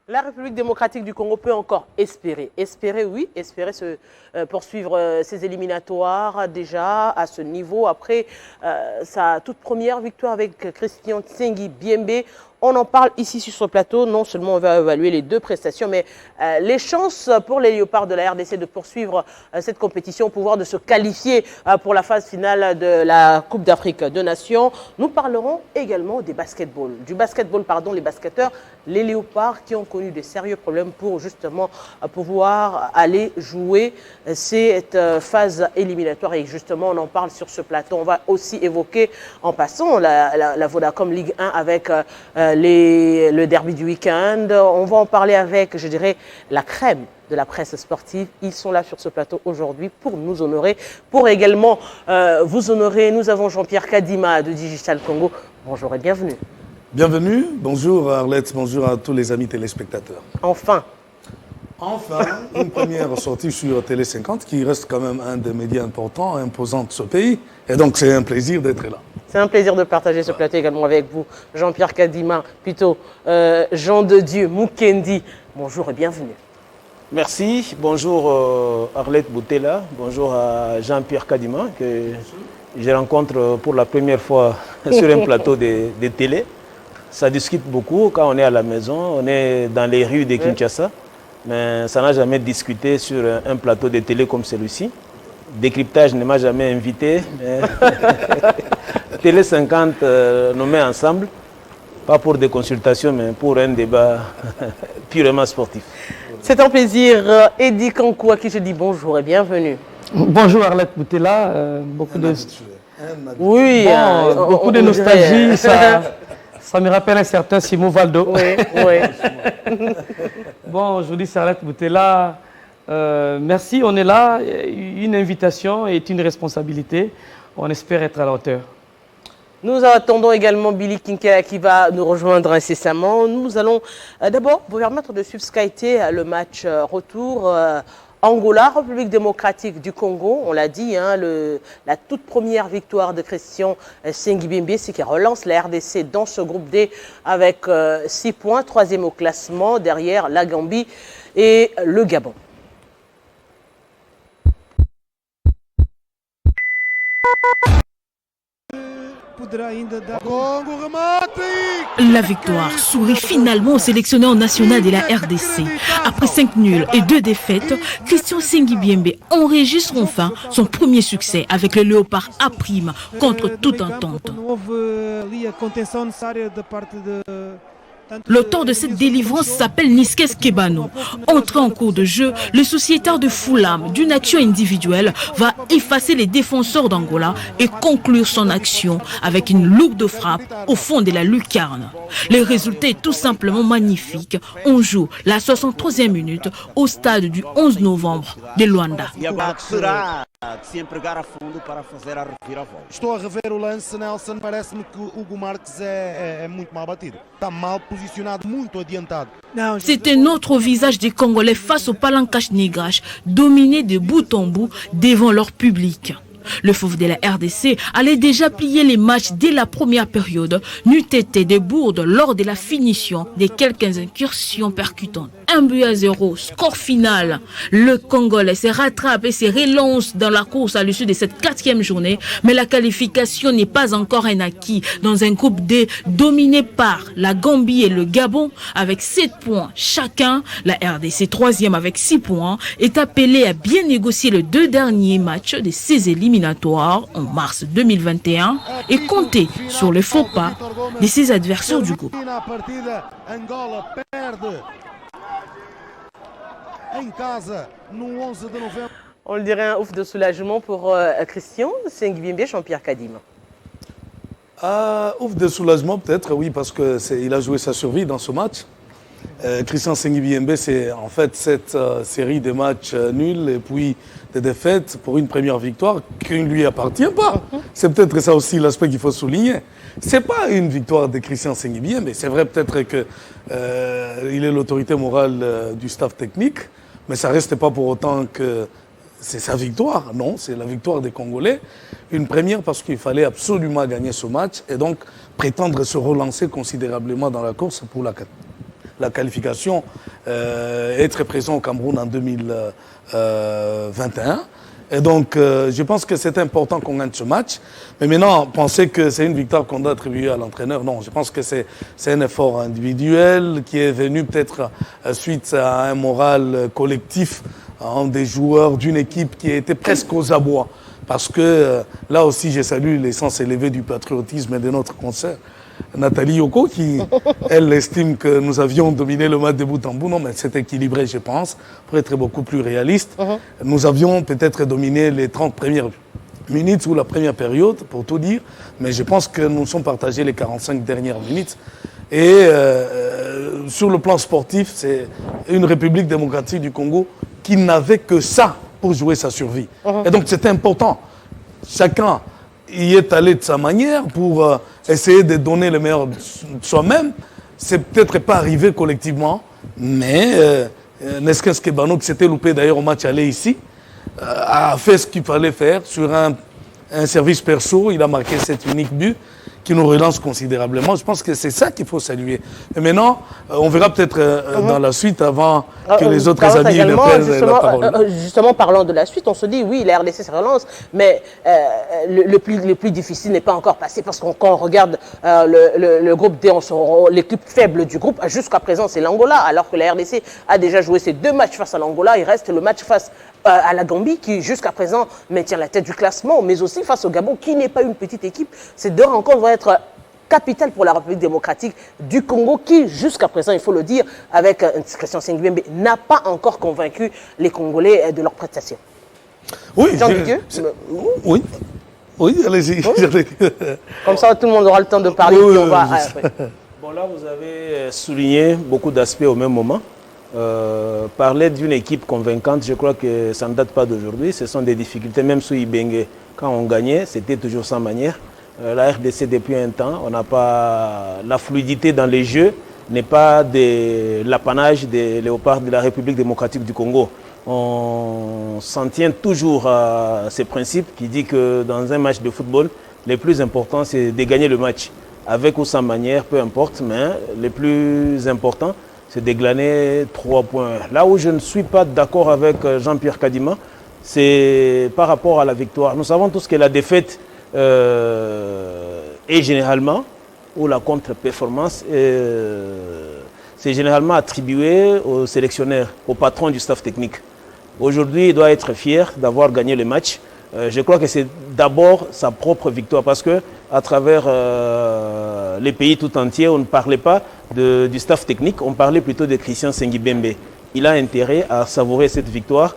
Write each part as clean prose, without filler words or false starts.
La République démocratique du Congo peut encore espérer, oui, espérer poursuivre ses éliminatoires déjà à ce niveau après sa toute première victoire avec Christian Tsengi Biembe. On en parle ici sur ce plateau. Non seulement on va évaluer les deux prestations, mais les chances pour les Léopards de la RDC de poursuivre cette compétition, pouvoir de se qualifier pour la phase finale de la Coupe d'Afrique de Nations. Nous parlerons également des basketball. Du basketball, pardon, les basketteurs, les Léopards qui ont connu de sérieux problèmes pour justement pouvoir aller jouer cette phase éliminatoire. Et justement, on en parle sur ce plateau. On va aussi évoquer en passant la Vodacom Ligue 1 avec le derby du week-end. On va en parler avec, je dirais, la crème de la presse sportive. Ils sont là sur ce plateau aujourd'hui pour nous honorer, pour également vous honorer. Nous avons Jean-Pierre Kadima de Digital Congo. Bonjour et bienvenue. Bienvenue, bonjour Arlette, bonjour à tous les amis téléspectateurs. Enfin, une première sortie sur Télé 50 qui reste quand même un des médias importants, imposants de ce pays. Et donc c'est un plaisir d'être là. C'est un plaisir de partager ce plateau également avec vous, Jean-Pierre Kadima, plutôt Jean de Dieu Mukendi. Bonjour et bienvenue. Merci, bonjour Arlette Boutella, bonjour à Jean-Pierre Kadima que je rencontre pour la première fois sur un plateau de télé. Ça discute beaucoup quand on est à la maison, on est dans les rues de Kinshasa, mais ça n'a jamais discuté sur un plateau de télé comme celui-ci. Décryptage ne m'a jamais invité, mais Télé 50 nous met ensemble, pas pour des consultations, mais pour un débat purement sportif. C'est un plaisir. Eddie Kankou, à qui je dis bonjour et bienvenue. Bonjour Arlette Boutella, beaucoup de nostalgie, ça me rappelle un certain Simon Valdo. Oui. Bon, aujourd'hui c'est Arlette Boutella. Merci, on est là. Une invitation est une responsabilité. On espère être à la hauteur. Nous attendons également Billy Kinkela qui va nous rejoindre incessamment. Nous allons d'abord vous permettre de suivre ce qu'a été le match retour Angola, République démocratique du Congo. On l'a dit, hein, la toute première victoire de Christian Tsengi Biembe, c'est qui relance la RDC dans ce groupe D avec 6 points, 3e au classement, derrière la Gambie et le Gabon. La victoire sourit finalement au sélectionneur national de la RDC. Après 5 nuls et 2 défaites, Christian Tsengi Biembe enregistre enfin son premier succès avec le Léopard A' contre toute entente. L'auteur de cette délivrance s'appelle Niskes Kebano. Entré en cours de jeu, le sociétaire de Fulham, d'une action individuelle, va effacer les défenseurs d'Angola et conclure son action avec une lourde frappe au fond de la lucarne. Le résultat est tout simplement magnifique. On joue la 63e minute au stade du 11 novembre de Luanda. Estou a rever o lance, Nelson. Parece-me que Hugo Marques é muito mal batido. Está mal posicionado, muito adiantado. C'est un autre visage des Congolais face au Palancash Negrash, dominé de bout en bout devant leur public. Le fauve de la RDC allait déjà plier les matchs dès la première période, n'eût été des bourdes lors de la finition de quelques incursions percutantes. 1-0, score final. Le Congolais se rattrape et se relance dans la course à l'issue de cette 4e journée, mais la qualification n'est pas encore un acquis dans un groupe D dominé par la Gambie et le Gabon avec 7 points chacun. La RDC 3e avec 6 points est appelée à bien négocier les 2 derniers matchs de ses éliminatoires en mars 2021 et compter sur les faux pas de ses adversaires du groupe. On le dirait un ouf de soulagement pour Christian Tsengi Biembe, Jean-Pierre Kadima. Ouf de soulagement peut-être, oui, parce qu'il a joué sa survie dans ce match. Christian Tsengi Biembe, c'est en fait cette série de matchs nuls et puis des défaites pour une première victoire qui ne lui appartient pas. C'est peut-être ça aussi l'aspect qu'il faut souligner. C'est pas une victoire de Christian Tsengi Biembe, mais c'est vrai peut-être que il est l'autorité morale du staff technique, mais ça reste pas pour autant que c'est sa victoire. Non, c'est la victoire des Congolais. Une première parce qu'il fallait absolument gagner ce match et donc prétendre se relancer considérablement dans la course pour la qualification, être présent au Cameroun en 2021. Et donc, je pense que c'est important qu'on gagne ce match. Mais maintenant, penser que c'est une victoire qu'on doit attribuer à l'entraîneur, non. Je pense que c'est un effort individuel qui est venu peut-être suite à un moral collectif des joueurs d'une équipe qui était presque aux abois. Parce que là aussi, je salue l'essence élevée du patriotisme et de notre concert. Nathalie Yoko, qui, elle, estime que nous avions dominé le match de bout en bout. Non, mais c'est équilibré, je pense, pour être beaucoup plus réaliste. Nous avions peut-être dominé les 30 premières minutes ou la première période, pour tout dire, mais je pense que nous sommes partagés les 45 dernières minutes. Et sur le plan sportif, c'est une République démocratique du Congo qui n'avait que ça pour jouer sa survie. Et donc, c'était important. Chacun y est allé de sa manière pour essayer de donner le meilleur de soi-même. C'est peut-être pas arrivé collectivement, mais Nesken Skebano, qui s'était loupé d'ailleurs au match aller ici, a fait ce qu'il fallait faire sur un service perso. Il a marqué cet unique but qui nous relance considérablement. Je pense que c'est ça qu'il faut saluer. Et maintenant, on verra peut-être dans la suite, avant que les autres amis ne prennent la parole. Justement, parlant de la suite, on se dit, oui, la RDC se relance, mais le plus difficile n'est pas encore passé, parce que quand on regarde le groupe D, l'équipe faible du groupe, jusqu'à présent, c'est l'Angola, alors que la RDC a déjà joué ses 2 matchs face à l'Angola. Il reste le match face à la Gambie, qui jusqu'à présent maintient la tête du classement, mais aussi face au Gabon, qui n'est pas une petite équipe. Ces 2 rencontres vont être capitales pour la République démocratique du Congo, qui jusqu'à présent, il faut le dire, avec Christian Sengibembe, n'a pas encore convaincu les Congolais de leurs prestations. Oui, Jean Didier, oui, allez-y. comme ça, tout le monde aura le temps de parler. Oui, puis on va, Bon, là, vous avez souligné beaucoup d'aspects au même moment. Parler d'une équipe convaincante, je crois que ça ne date pas d'aujourd'hui. Ce sont des difficultés, même sous Ibenge. Quand on gagnait, c'était toujours sans manière. La RDC, depuis un temps, on n'a pas la fluidité dans les jeux, n'est pas l'apanage des léopards de la République démocratique du Congo. On s'en tient toujours à ces principes qui dit que dans un match de football, le plus important, c'est de gagner le match. Avec ou sans manière, peu importe, mais le plus important, c'est de glaner 3 points. Là où je ne suis pas d'accord avec Jean-Pierre Kadima, c'est par rapport à la victoire. Nous savons tous que la défaite est généralement, ou la contre-performance, c'est généralement attribué au sélectionneur, au patron du staff technique. Aujourd'hui, il doit être fier d'avoir gagné le match. Je crois que c'est d'abord sa propre victoire, parce que à travers les pays tout entiers, on ne parlait pas du staff technique, on parlait plutôt de Christian Sengibembe. Il a intérêt à savourer cette victoire,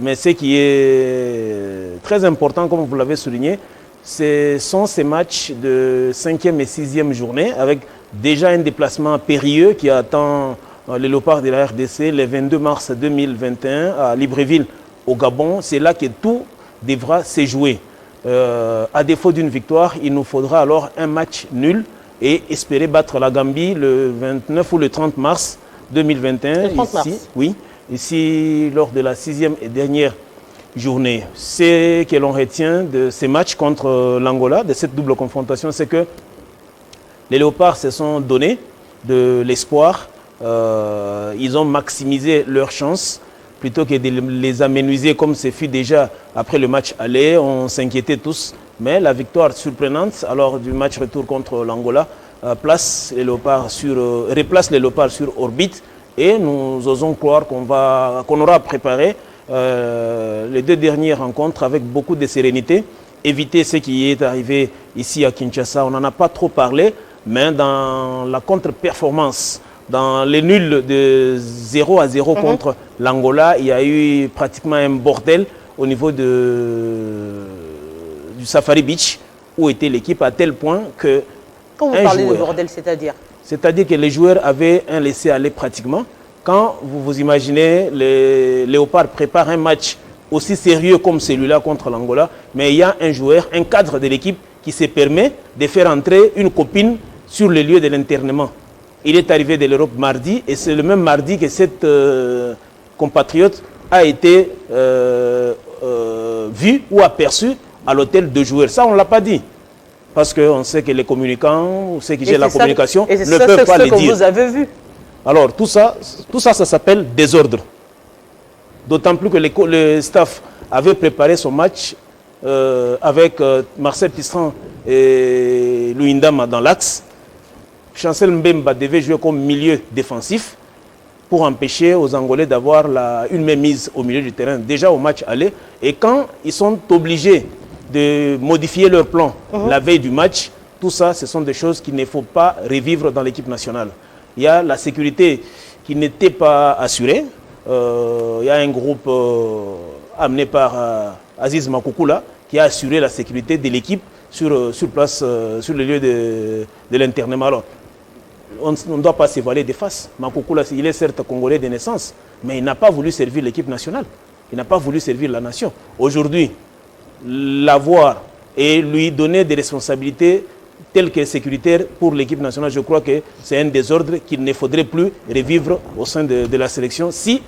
mais ce qui est très important, comme vous l'avez souligné, ce sont ces matchs de 5e et 6e journée, avec déjà un déplacement périlleux qui attend les léopards de la RDC le 22 mars 2021 à Libreville, au Gabon. C'est là que tout devra se jouer. À défaut d'une victoire, il nous faudra alors un match nul et espérer battre la Gambie le 29 ou le 30 mars 2021. Le 30 mars. Ici, lors de la 6e et dernière journée. Ce que l'on retient de ces matchs contre l'Angola, de cette double confrontation, c'est que les léopards se sont donnés de l'espoir. Ils ont maximisé leurs chances plutôt que de les amenuiser comme ce fut déjà après le match aller. On s'inquiétait tous, mais la victoire surprenante alors du match retour contre l'Angola replace les léopards sur orbite, et nous osons croire qu'on aura préparé les 2 dernières rencontres avec beaucoup de sérénité, éviter ce qui est arrivé ici à Kinshasa. On n'en a pas trop parlé, mais dans la contre-performance, dans les nuls de 0-0 contre l'Angola, il y a eu pratiquement un bordel au niveau du Safari Beach, où était l'équipe, à tel point que... Quand vous parlez de bordel, c'est-à-dire que les joueurs avaient un laisser-aller pratiquement. Quand vous imaginez, les léopards préparent un match aussi sérieux comme celui-là contre l'Angola, mais il y a un joueur, un cadre de l'équipe qui se permet de faire entrer une copine sur le lieu de l'internement. Il est arrivé de l'Europe mardi, et c'est le même mardi que cette compatriote a été vu ou aperçu à l'hôtel de joueurs. Ça, on ne l'a pas dit. Parce qu'on sait que les communicants, ceux qui gèrent la communication, ne peuvent pas le dire. Vous avez vu. Alors, tout ça, ça s'appelle désordre. D'autant plus que le staff avait préparé son match avec Marcel Pistran et Louis Ndama dans l'axe. Chancel Mbemba devait jouer comme milieu défensif pour empêcher aux Angolais d'avoir une mainmise au milieu du terrain, déjà au match aller. Et quand ils sont obligés de modifier leur plan la veille du match, tout ça, ce sont des choses qu'il ne faut pas revivre dans l'équipe nationale. Il y a la sécurité qui n'était pas assurée. Il y a un groupe amené par Aziz Makoukoula qui a assuré la sécurité de l'équipe sur place, sur le lieu de l'internement. Alors, on ne doit pas se voiler des faces. Makoukoula, il est certes congolais de naissance, mais il n'a pas voulu servir l'équipe nationale. Il n'a pas voulu servir la nation. Aujourd'hui, l'avoir et lui donner des responsabilités telles que sécuritaires pour l'équipe nationale, je crois que c'est un désordre qu'il ne faudrait plus revivre au sein de la sélection si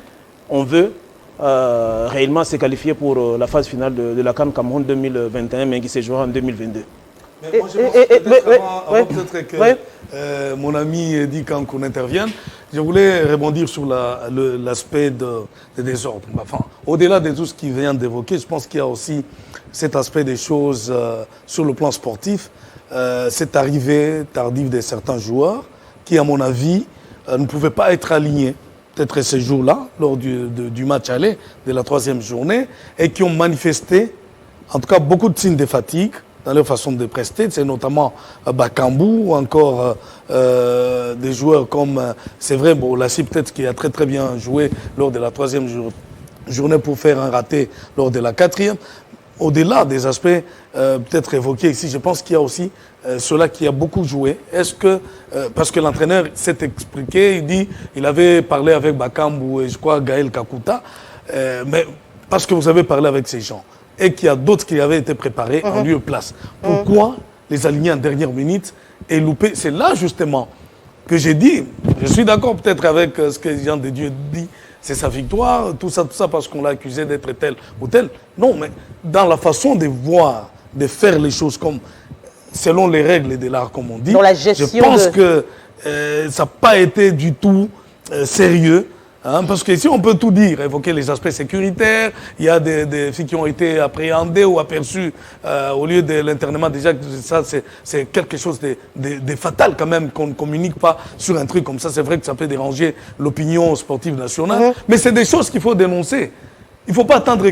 on veut réellement se qualifier pour la phase finale de la CAN Cameroun 2021, mais qui se jouera en 2022. Mais moi, je pense avant peut-être que mon ami dit quand on intervienne, je voulais rebondir sur l'aspect des désordres. Enfin, au-delà de tout ce qu'il vient d'évoquer, je pense qu'il y a aussi cet aspect des choses sur le plan sportif, cette arrivée tardive de certains joueurs qui, à mon avis, ne pouvaient pas être alignés peut-être ces jours-là, lors du match aller de la 3e journée, et qui ont manifesté, en tout cas, beaucoup de signes de fatigue dans leur façon de prester. C'est notamment Bakambu ou encore des joueurs comme, c'est vrai, Bolassi peut-être qui a très très bien joué lors de la 3e journée pour faire un raté lors de la 4e. Au-delà des aspects peut-être évoqués ici, je pense qu'il y a aussi cela qui a beaucoup joué. Est-ce que, parce que l'entraîneur s'est expliqué, il dit, il avait parlé avec Bakambu et je crois Gaël Kakuta, mais parce que vous avez parlé avec ces gens et qu'il y a d'autres qui avaient été préparés en lieu et place. Pourquoi les aligner en dernière minute et louper? C'est là justement que j'ai dit, je suis d'accord peut-être avec ce que Jean de Dieu dit, c'est sa victoire, tout ça parce qu'on l'a accusé d'être tel ou tel. Non, mais dans la façon de voir, de faire les choses comme selon les règles de l'art, comme on dit, dans la gestion je pense que ça n'a pas été du tout sérieux. Hein, parce que si on peut tout dire, évoquer les aspects sécuritaires, il y a des filles qui ont été appréhendées ou aperçues au lieu de l'internement. Déjà, ça, c'est quelque chose de fatal quand même, qu'on ne communique pas sur un truc comme ça. C'est vrai que ça peut déranger l'opinion sportive nationale, mais c'est des choses qu'il faut dénoncer. Il ne faut pas attendre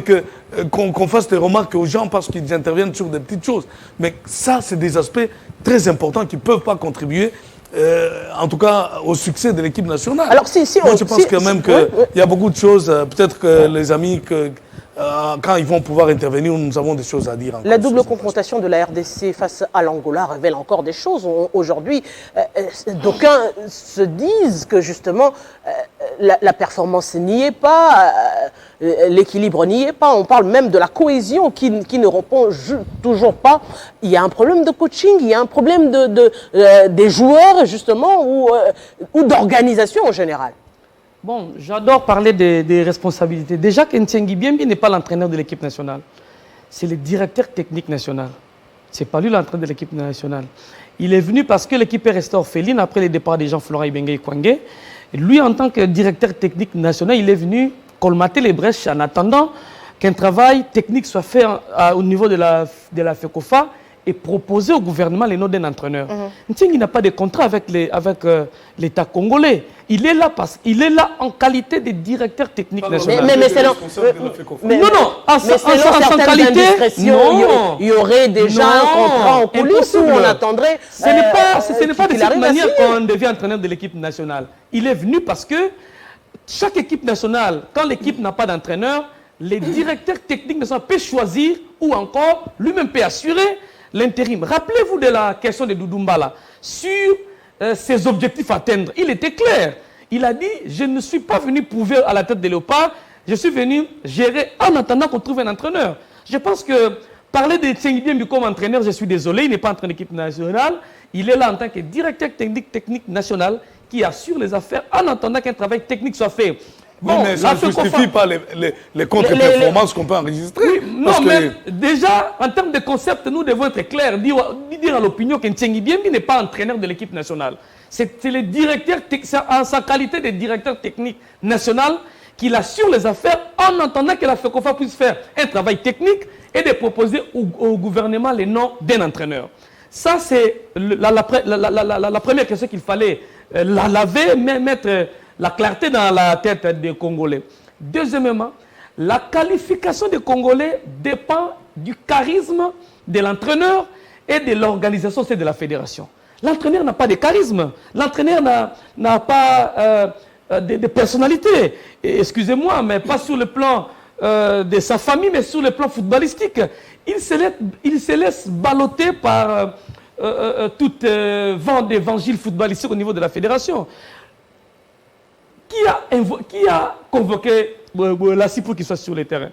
qu'on fasse des remarques aux gens parce qu'ils interviennent sur des petites choses. Mais ça, c'est des aspects très importants qui ne peuvent pas contribuer en tout cas au succès de l'équipe nationale. Alors, moi, je pense quand même qu'il y a beaucoup de choses, peut-être que les amis, quand ils vont pouvoir intervenir, nous avons des choses à dire. La double confrontation de la RDC face à l'Angola révèle encore des choses. Aujourd'hui, d'aucuns se disent que justement, la performance n'y est pas, l'équilibre n'y est pas. On parle même de la cohésion qui ne répond toujours pas. Il y a un problème de coaching, il y a un problème des joueurs, justement, ou d'organisation en général. Bon, j'adore parler des responsabilités. Déjà, Kentsengi Biembi n'est pas l'entraîneur de l'équipe nationale. C'est le directeur technique national. Ce n'est pas lui l'entraîneur de l'équipe nationale. Il est venu parce que l'équipe est restée orpheline après le départ des Jean-Florent Ibenge et Kwangé. Lui, en tant que directeur technique national, il est venu colmater les brèches en attendant qu'un travail technique soit fait au niveau de la FECOFA et proposer au gouvernement les noms d'un entraîneur. Ntsengi n'a pas de contrat avec l'État congolais. Il est là en qualité de directeur technique national. Mais c'est non, en qualité, non. Il y aurait déjà un contrat en coulisses où on attendrait. Ce n'est pas de cette manière qu'on devient entraîneur de l'équipe nationale. Il est venu parce que chaque équipe nationale, quand l'équipe n'a pas d'entraîneur, les directeurs techniques nationaux peuvent choisir ou encore lui-même peut assurer l'intérim. Rappelez-vous de la question de Doudoumbala sur ses objectifs à atteindre. Il était clair. Il a dit, je ne suis pas venu prouver à la tête des léopards, je suis venu gérer en attendant qu'on trouve un entraîneur. Je pense que parler de Ntsengi Biembi comme entraîneur, je suis désolé, il n'est pas entraîneur d'équipe nationale. Il est là en tant que directeur technique national qui assure les affaires en attendant qu'un travail technique soit fait. Oui, mais ça ne justifie pas les contre-performances qu'on peut enregistrer. Oui, non, mais déjà, en termes de concept, nous devons être clairs, dire à l'opinion qu'Ntsengi Biembi n'est pas entraîneur de l'équipe nationale. C'est le directeur, en sa qualité de directeur technique national, qu'il assure les affaires en attendant que la FECOFA puisse faire un travail technique et de proposer au gouvernement les noms d'un entraîneur. Ça, c'est la première question qu'il fallait laver, mettre la clarté dans la tête des Congolais. Deuxièmement, la qualification des Congolais dépend du charisme de l'entraîneur et de l'organisation, c'est de la fédération. L'entraîneur n'a pas de charisme, l'entraîneur n'a pas de personnalité. Excusez-moi, mais pas sur le plan de sa famille, mais sur le plan footballistique. Il se laisse balloter par tout vent d'évangile footballistique au niveau de la fédération. Qui a convoqué Lassi pour qu'il soit sur le terrain?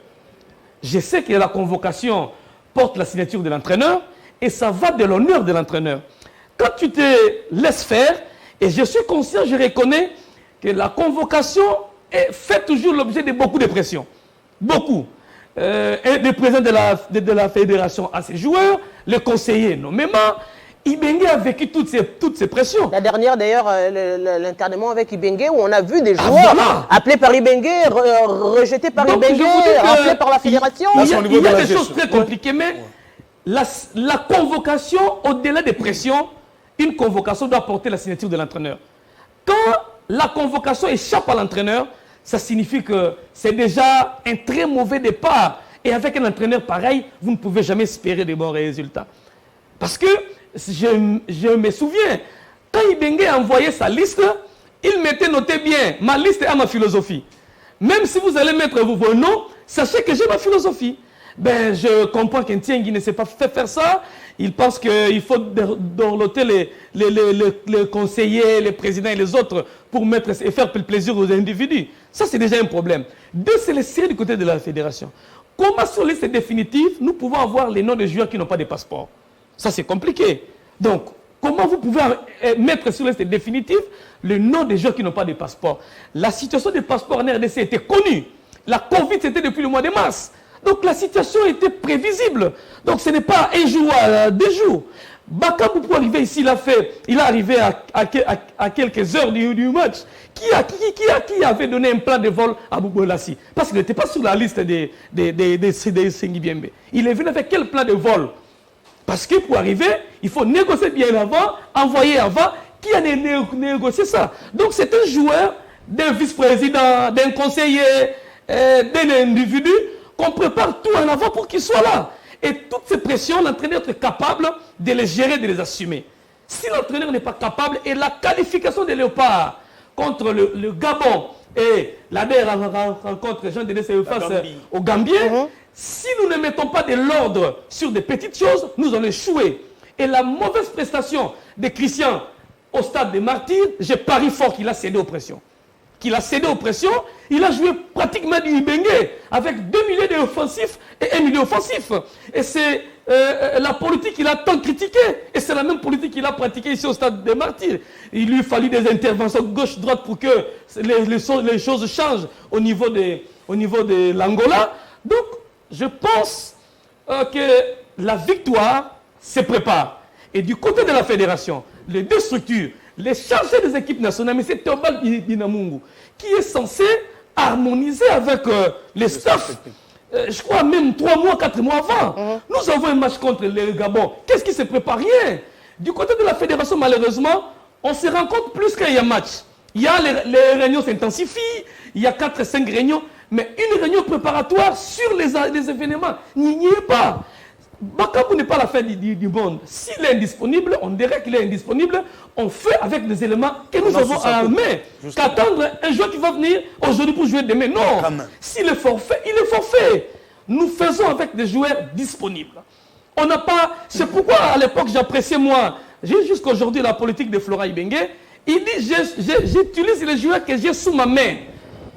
Je sais que la convocation porte la signature de l'entraîneur et ça va de l'honneur de l'entraîneur. Quand tu te laisses faire, et je suis conscient, je reconnais que la convocation fait toujours l'objet de beaucoup de pression. Beaucoup. Et le président de la fédération a ses joueurs, le conseiller nommément. Ibenge a vécu toutes ces pressions. La dernière, d'ailleurs, l'internement avec Ibenge, où on a vu des joueurs appelés par Ibenge, rejetés par Ibenge, appelés par la fédération. Il y a des choses très compliquées, mais la convocation, au-delà des pressions, une convocation doit porter la signature de l'entraîneur. Quand la convocation échappe à l'entraîneur, ça signifie que c'est déjà un très mauvais départ. Et avec un entraîneur pareil, vous ne pouvez jamais espérer de bons résultats. Parce que je me souviens, quand Ibenge a envoyé sa liste, il m'était noté bien, ma liste est ma philosophie. Même si vous allez mettre vos noms, sachez que j'ai ma philosophie. Ben, je comprends qu'Ntsengi ne sait pas faire ça. Il pense qu'il faut dorloter les conseillers, les présidents et les autres pour mettre et faire plaisir aux individus. Ça, c'est déjà un problème. Deux, c'est les séries du côté de la fédération. Comment sur liste définitive, nous pouvons avoir les noms des joueurs qui n'ont pas de passeport? Ça, c'est compliqué. Donc, comment vous pouvez mettre sur liste définitive le nom des joueurs qui n'ont pas de passeport? La situation des passeports en RDC était connue. La Covid, c'était depuis le mois de mars. Donc, la situation était prévisible. Donc, ce n'est pas un jour à 2 jours. Bakambu, pour arriver ici, il est arrivé à quelques heures du match. Qui avait donné un plan de vol à Boubou Lassi? Parce qu'il n'était pas sur la liste des Ntsengi Biembe. Il est venu avec quel plan de vol? Parce que pour arriver, il faut négocier bien avant, envoyer avant. Qui a négocié ça? Donc c'est un joueur, d'un vice-président, d'un conseiller, d'un individu, qu'on prépare tout en avant pour qu'il soit là. Et toutes ces pressions, l'entraîneur est capable de les gérer, de les assumer. Si l'entraîneur n'est pas capable, et la qualification des Léopards contre le Gabon et la dernière rencontre Jean-Denis face au Gambien, si nous ne mettons pas de l'ordre sur des petites choses, nous allons échouer. Et la mauvaise prestation de Christian au stade des Martyrs, j'ai pari fort qu'il a cédé aux pressions. Il a joué pratiquement du Ibenge avec 2 milieux défensifs et 1 milieu offensif. Et c'est la politique qu'il a tant critiquée. Et c'est la même politique qu'il a pratiquée ici au stade des Martyrs. Il lui fallut des interventions gauche-droite pour que les choses changent au niveau de l'Angola. Donc, je pense que la victoire se prépare. Et du côté de la fédération, les deux structures, les chargés des équipes nationales, M. Théobald Binamungu, qui est censé harmoniser avec les staffs, je crois même 3 mois, 4 mois avant. Nous avons un match contre le Gabon. Qu'est-ce qui se prépare? Rien. Du côté de la fédération, malheureusement, on se rend compte plus qu'il y a match. Il y a les réunions s'intensifient, il y a 4-5 réunions, mais une réunion préparatoire sur les événements, n'y est pas. Bakambu n'est pas la fin du monde. S'il est indisponible, on dirait qu'il est indisponible. On fait avec des éléments que nous avons en main. Qu'attendre un joueur qui va venir aujourd'hui pour jouer demain. Non. S'il est forfait, il est forfait. Nous faisons avec des joueurs disponibles. On n'a pas. C'est pourquoi à l'époque j'appréciais moi, jusqu'à aujourd'hui la politique de Florent Ibenge. Il dit j'utilise les joueurs que j'ai sous ma main.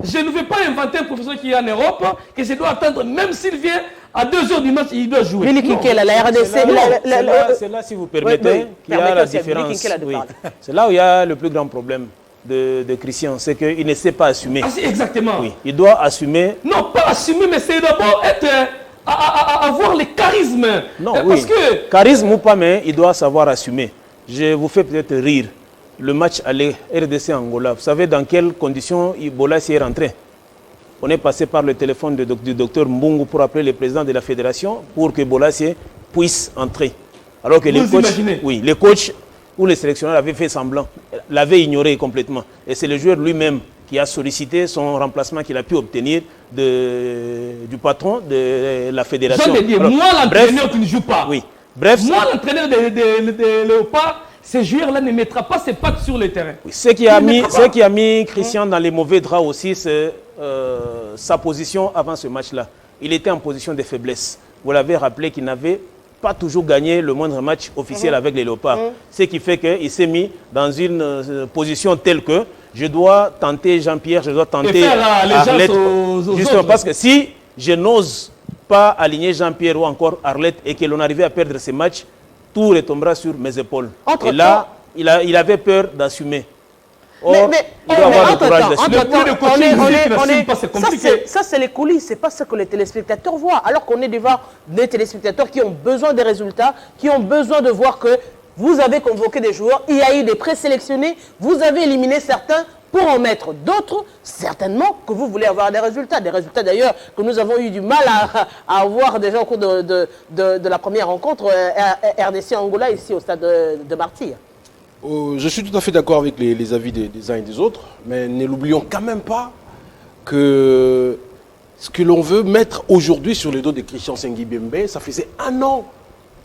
Je ne vais pas inventer un professeur qui est en Europe, que je dois attendre, même s'il vient à 2 heures du match, il doit jouer. La RDC. C'est là, si vous permettez, qu'il y a la différence. Oui. C'est là où il y a le plus grand problème. de Christian, c'est qu'il ne sait pas assumer. Ah, exactement. Oui, il doit assumer. Non, pas assumer, mais c'est d'abord être, avoir les charismes. Non, Parce oui. que... Charisme ou pas, mais il doit savoir assumer. Je vous fais peut-être rire. Le match aller RDC-Angola, vous savez dans quelles conditions Bolasie est rentré? On est passé par le téléphone du docteur Mbungu pour appeler le président de la fédération pour que Bolasie puisse entrer. Alors que les coachs ou les sélectionneurs avaient fait semblant, l'avaient ignoré complètement. Et c'est le joueur lui-même qui a sollicité son remplacement qu'il a pu obtenir du patron de la fédération. Alors, moi, l'entraîneur qui ne joue pas. Oui. Bref, moi, l'entraîneur de Léopard, ces joueurs-là ne mettra pas ses pattes sur le terrain. Oui, ce qui a mis Christian dans les mauvais draps aussi, c'est sa position avant ce match-là. Il était en position de faiblesse. Vous l'avez rappelé qu'il n'avait pas toujours gagné le moindre match officiel avec les Léopards. Ce qui fait qu'il s'est mis dans une position telle que je dois tenter Jean-Pierre, je dois tenter Arlette. Justement parce que si je n'ose pas aligner Jean-Pierre ou encore Arlette et que l'on arrivait à perdre ces matchs, tout retombera sur mes épaules. Et là, il avait peur d'assumer. Ça, c'est les coulisses, c'est pas ce que les téléspectateurs voient. Alors qu'on est devant des téléspectateurs qui ont besoin des résultats, qui ont besoin de voir que vous avez convoqué des joueurs, il y a eu des présélectionnés, vous avez éliminé certains pour en mettre d'autres, certainement que vous voulez avoir des résultats d'ailleurs que nous avons eu du mal à avoir déjà au cours de la première rencontre RDC-Angola ici au stade de Martyr. Je suis tout à fait d'accord avec les avis des uns et des autres, mais ne l'oublions quand même pas que ce que l'on veut mettre aujourd'hui sur le dos de Christian Sengibembe, ça faisait 1 an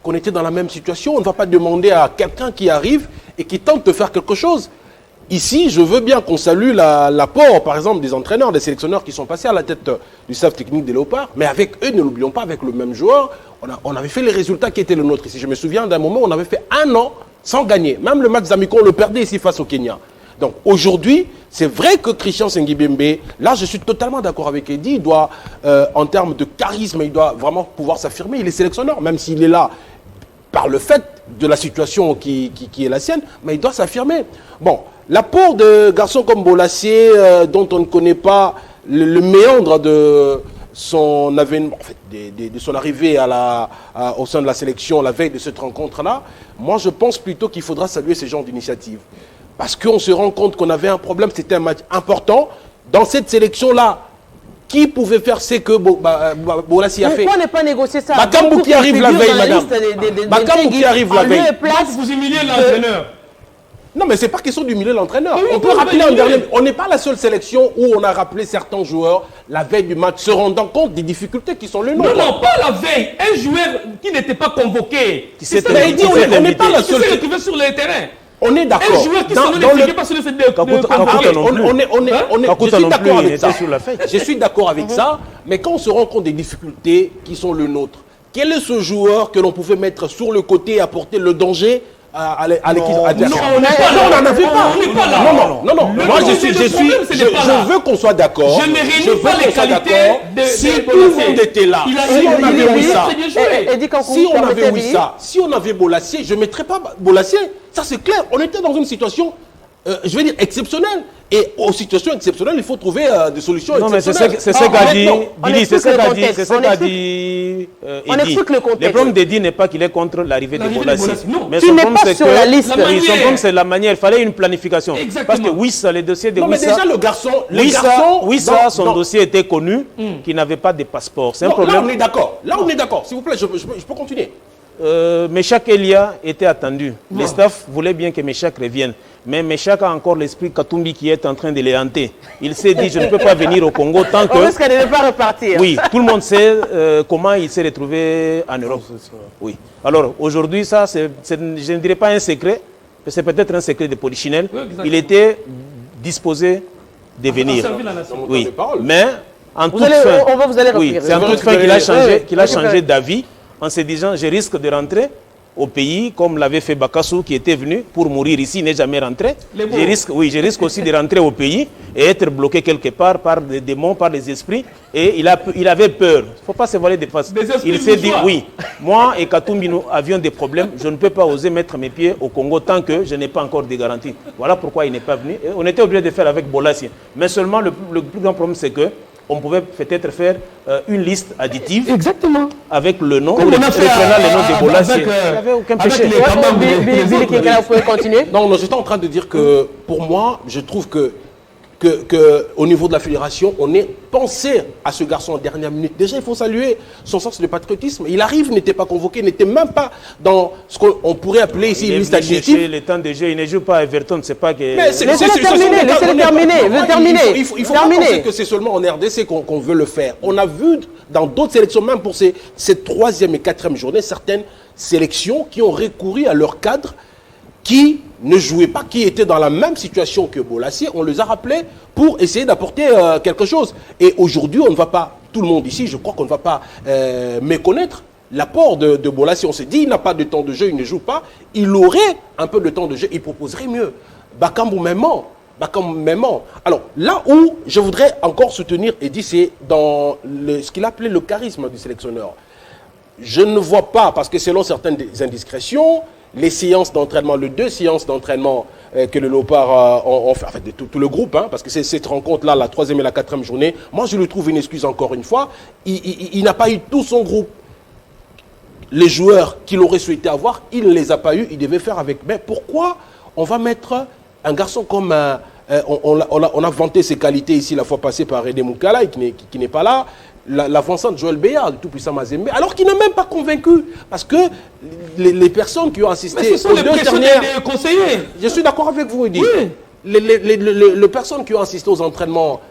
qu'on était dans la même situation. On ne va pas demander à quelqu'un qui arrive et qui tente de faire quelque chose. Ici, je veux bien qu'on salue l'apport, par exemple, des entraîneurs, des sélectionneurs qui sont passés à la tête du staff technique des Léopards, mais avec eux, ne l'oublions pas, avec le même joueur, on avait fait les résultats qui étaient le nôtre ici. Je me souviens d'un moment où on avait fait 1 an sans gagner. Même le match d'Amico, on le perdait ici face au Kenya. Donc aujourd'hui, c'est vrai que Christian Sengibembe, là je suis totalement d'accord avec Eddy, il doit, en termes de charisme, il doit vraiment pouvoir s'affirmer. Il est sélectionneur, même s'il est là par le fait de la situation qui est la sienne, mais il doit s'affirmer. Bon, l'apport de garçons comme Bolasie, dont on ne connaît pas le méandre de son avènement, en fait, de son arrivée au sein de la sélection la veille de cette rencontre-là, moi je pense plutôt qu'il faudra saluer ce genre d'initiative. Parce qu'on se rend compte qu'on avait un problème, c'était un match important. Dans cette sélection-là, qui pouvait faire ce que Bolasie a fait? Pourquoi ne pas négocier ça? Bakambu qui arrive la veille, madame. Bakambu qui arrive la veille. Vous humiliez l'entraîneur. Non, mais c'est pas question d'humilier l'entraîneur. Oui, on peut rappeler en dernier. On n'est pas la seule sélection où on a rappelé certains joueurs la veille du match, se rendant compte des difficultés qui sont les nôtres. Non, pas la veille. Un joueur qui n'était pas convoqué. On n'est pas la seule. Qui s'est retrouvé sur le terrain. On est d'accord. Un joueur qui s'est pas sur le Je suis d'accord avec ça, mais quand on se rend compte des difficultés qui sont les nôtres, quel est ce joueur que l'on pouvait mettre sur le côté et apporter le danger à l'équipe adversaire? Non, on n'en avait pas. Non. Moi, je veux qu'on soit d'accord. Je ne réunis pas les qualités de si tout le monde était là, si on avait Bolasie, je ne mettrais pas Bolasie. Ça, c'est clair. On était dans une situation, je vais dire, exceptionnelle. Et aux situations exceptionnelles, il faut trouver des solutions exceptionnelles. C'est ce qu'a dit Billy, c'est ce qu'a dit Eddy. Le problème d'Eddy n'est pas qu'il est contre l'arrivée de Bolasie. Mais tu n'es pas sur la liste. Son problème, c'est la manière. Il fallait une planification. Parce que Wissa, le dossier de Wissa... Non, mais déjà, le garçon... Wissa, son dossier était connu, qu'il n'avait pas de passeport. C'est un problème. Là, on est d'accord. S'il vous plaît, je peux continuer. Meshak Elia était attendu. Le staff voulait bien que Meshak revienne. Mais Meshak a encore l'esprit Katumbi qui est en train de les hanter. Il s'est dit, je ne peux pas venir au Congo tant que... On risque de ne pas repartir. Oui, tout le monde sait comment il s'est retrouvé en Europe. Oui. Alors, aujourd'hui, ça, je ne dirais pas un secret, mais c'est peut-être un secret de Polichinelle. Il était disposé de venir. Oui. Mais, en toute fin, c'est en toute fin qu'il a changé d'avis, en se disant, je risque de rentrer au pays, comme l'avait fait Bakassou, qui était venu pour mourir ici, n'est jamais rentré. Je risque aussi de rentrer au pays et être bloqué quelque part par des démons, par des esprits. Et il avait peur. Il ne faut pas se voiler des faces. Il s'est dit, oui, Moi et Katumbi, nous avions des problèmes. Je ne peux pas oser mettre mes pieds au Congo tant que je n'ai pas encore des garanties. Voilà pourquoi il n'est pas venu. Et on était obligé de faire avec Bolassi. Mais seulement, le plus grand problème, c'est que on pouvait peut-être faire une liste additive. Exactement. Avec le nom, comme on a fait le nom de Bolassi. avec, Il n'y avait aucun péché. Billy Kinkela, vous pouvez continuer. Non, j'étais en train de dire que, pour moi, je trouve que au niveau de la fédération, on est pensé à ce garçon en dernière minute. Déjà, il faut saluer son sens de patriotisme. Il arrive, n'était pas convoqué, n'était même pas dans ce qu'on pourrait appeler ici une liste additive. Le temps de jeu, il ne joue pas à Everton, c'est pas que... Laissez-le terminer. Il faut pas penser que c'est seulement en RDC qu'on veut le faire. On a vu dans d'autres sélections, même pour ces 3e et 4e journées, certaines sélections qui ont recouru à leur cadre, qui ne jouaient pas, qui étaient dans la même situation que Bolassi, on les a rappelés pour essayer d'apporter quelque chose. Et aujourd'hui, on ne va pas, tout le monde ici, je crois qu'on ne va pas méconnaître l'apport de Bolassi. On s'est dit, il n'a pas de temps de jeu, il ne joue pas. Il aurait un peu de temps de jeu, il proposerait mieux. Bakambu Memon. Alors, là où je voudrais encore soutenir Eddy, c'est dans ce qu'il appelait le charisme du sélectionneur. Je ne vois pas, parce que selon certaines indiscrétions, les séances d'entraînement, les 2 séances d'entraînement que le Léopard ont fait, enfin, de tout le groupe, hein, parce que c'est cette rencontre-là, la 3e et la 4e journée, moi je lui trouve une excuse encore une fois. Il n'a pas eu tout son groupe. Les joueurs qu'il aurait souhaité avoir, il ne les a pas eu, il devait faire avec. Mais pourquoi on va mettre un garçon comme... on a vanté ses qualités ici la fois passée par René Moukala, qui n'est pas là. L'avancement de Joël Béa, le tout-puissant Mazembe, alors qu'il n'est même pas convaincu. Parce que les personnes qui ont assisté aux 2 dernières... conseillers. Je suis d'accord avec vous, Eddy. Oui. Les personnes qui ont assisté aux entraînements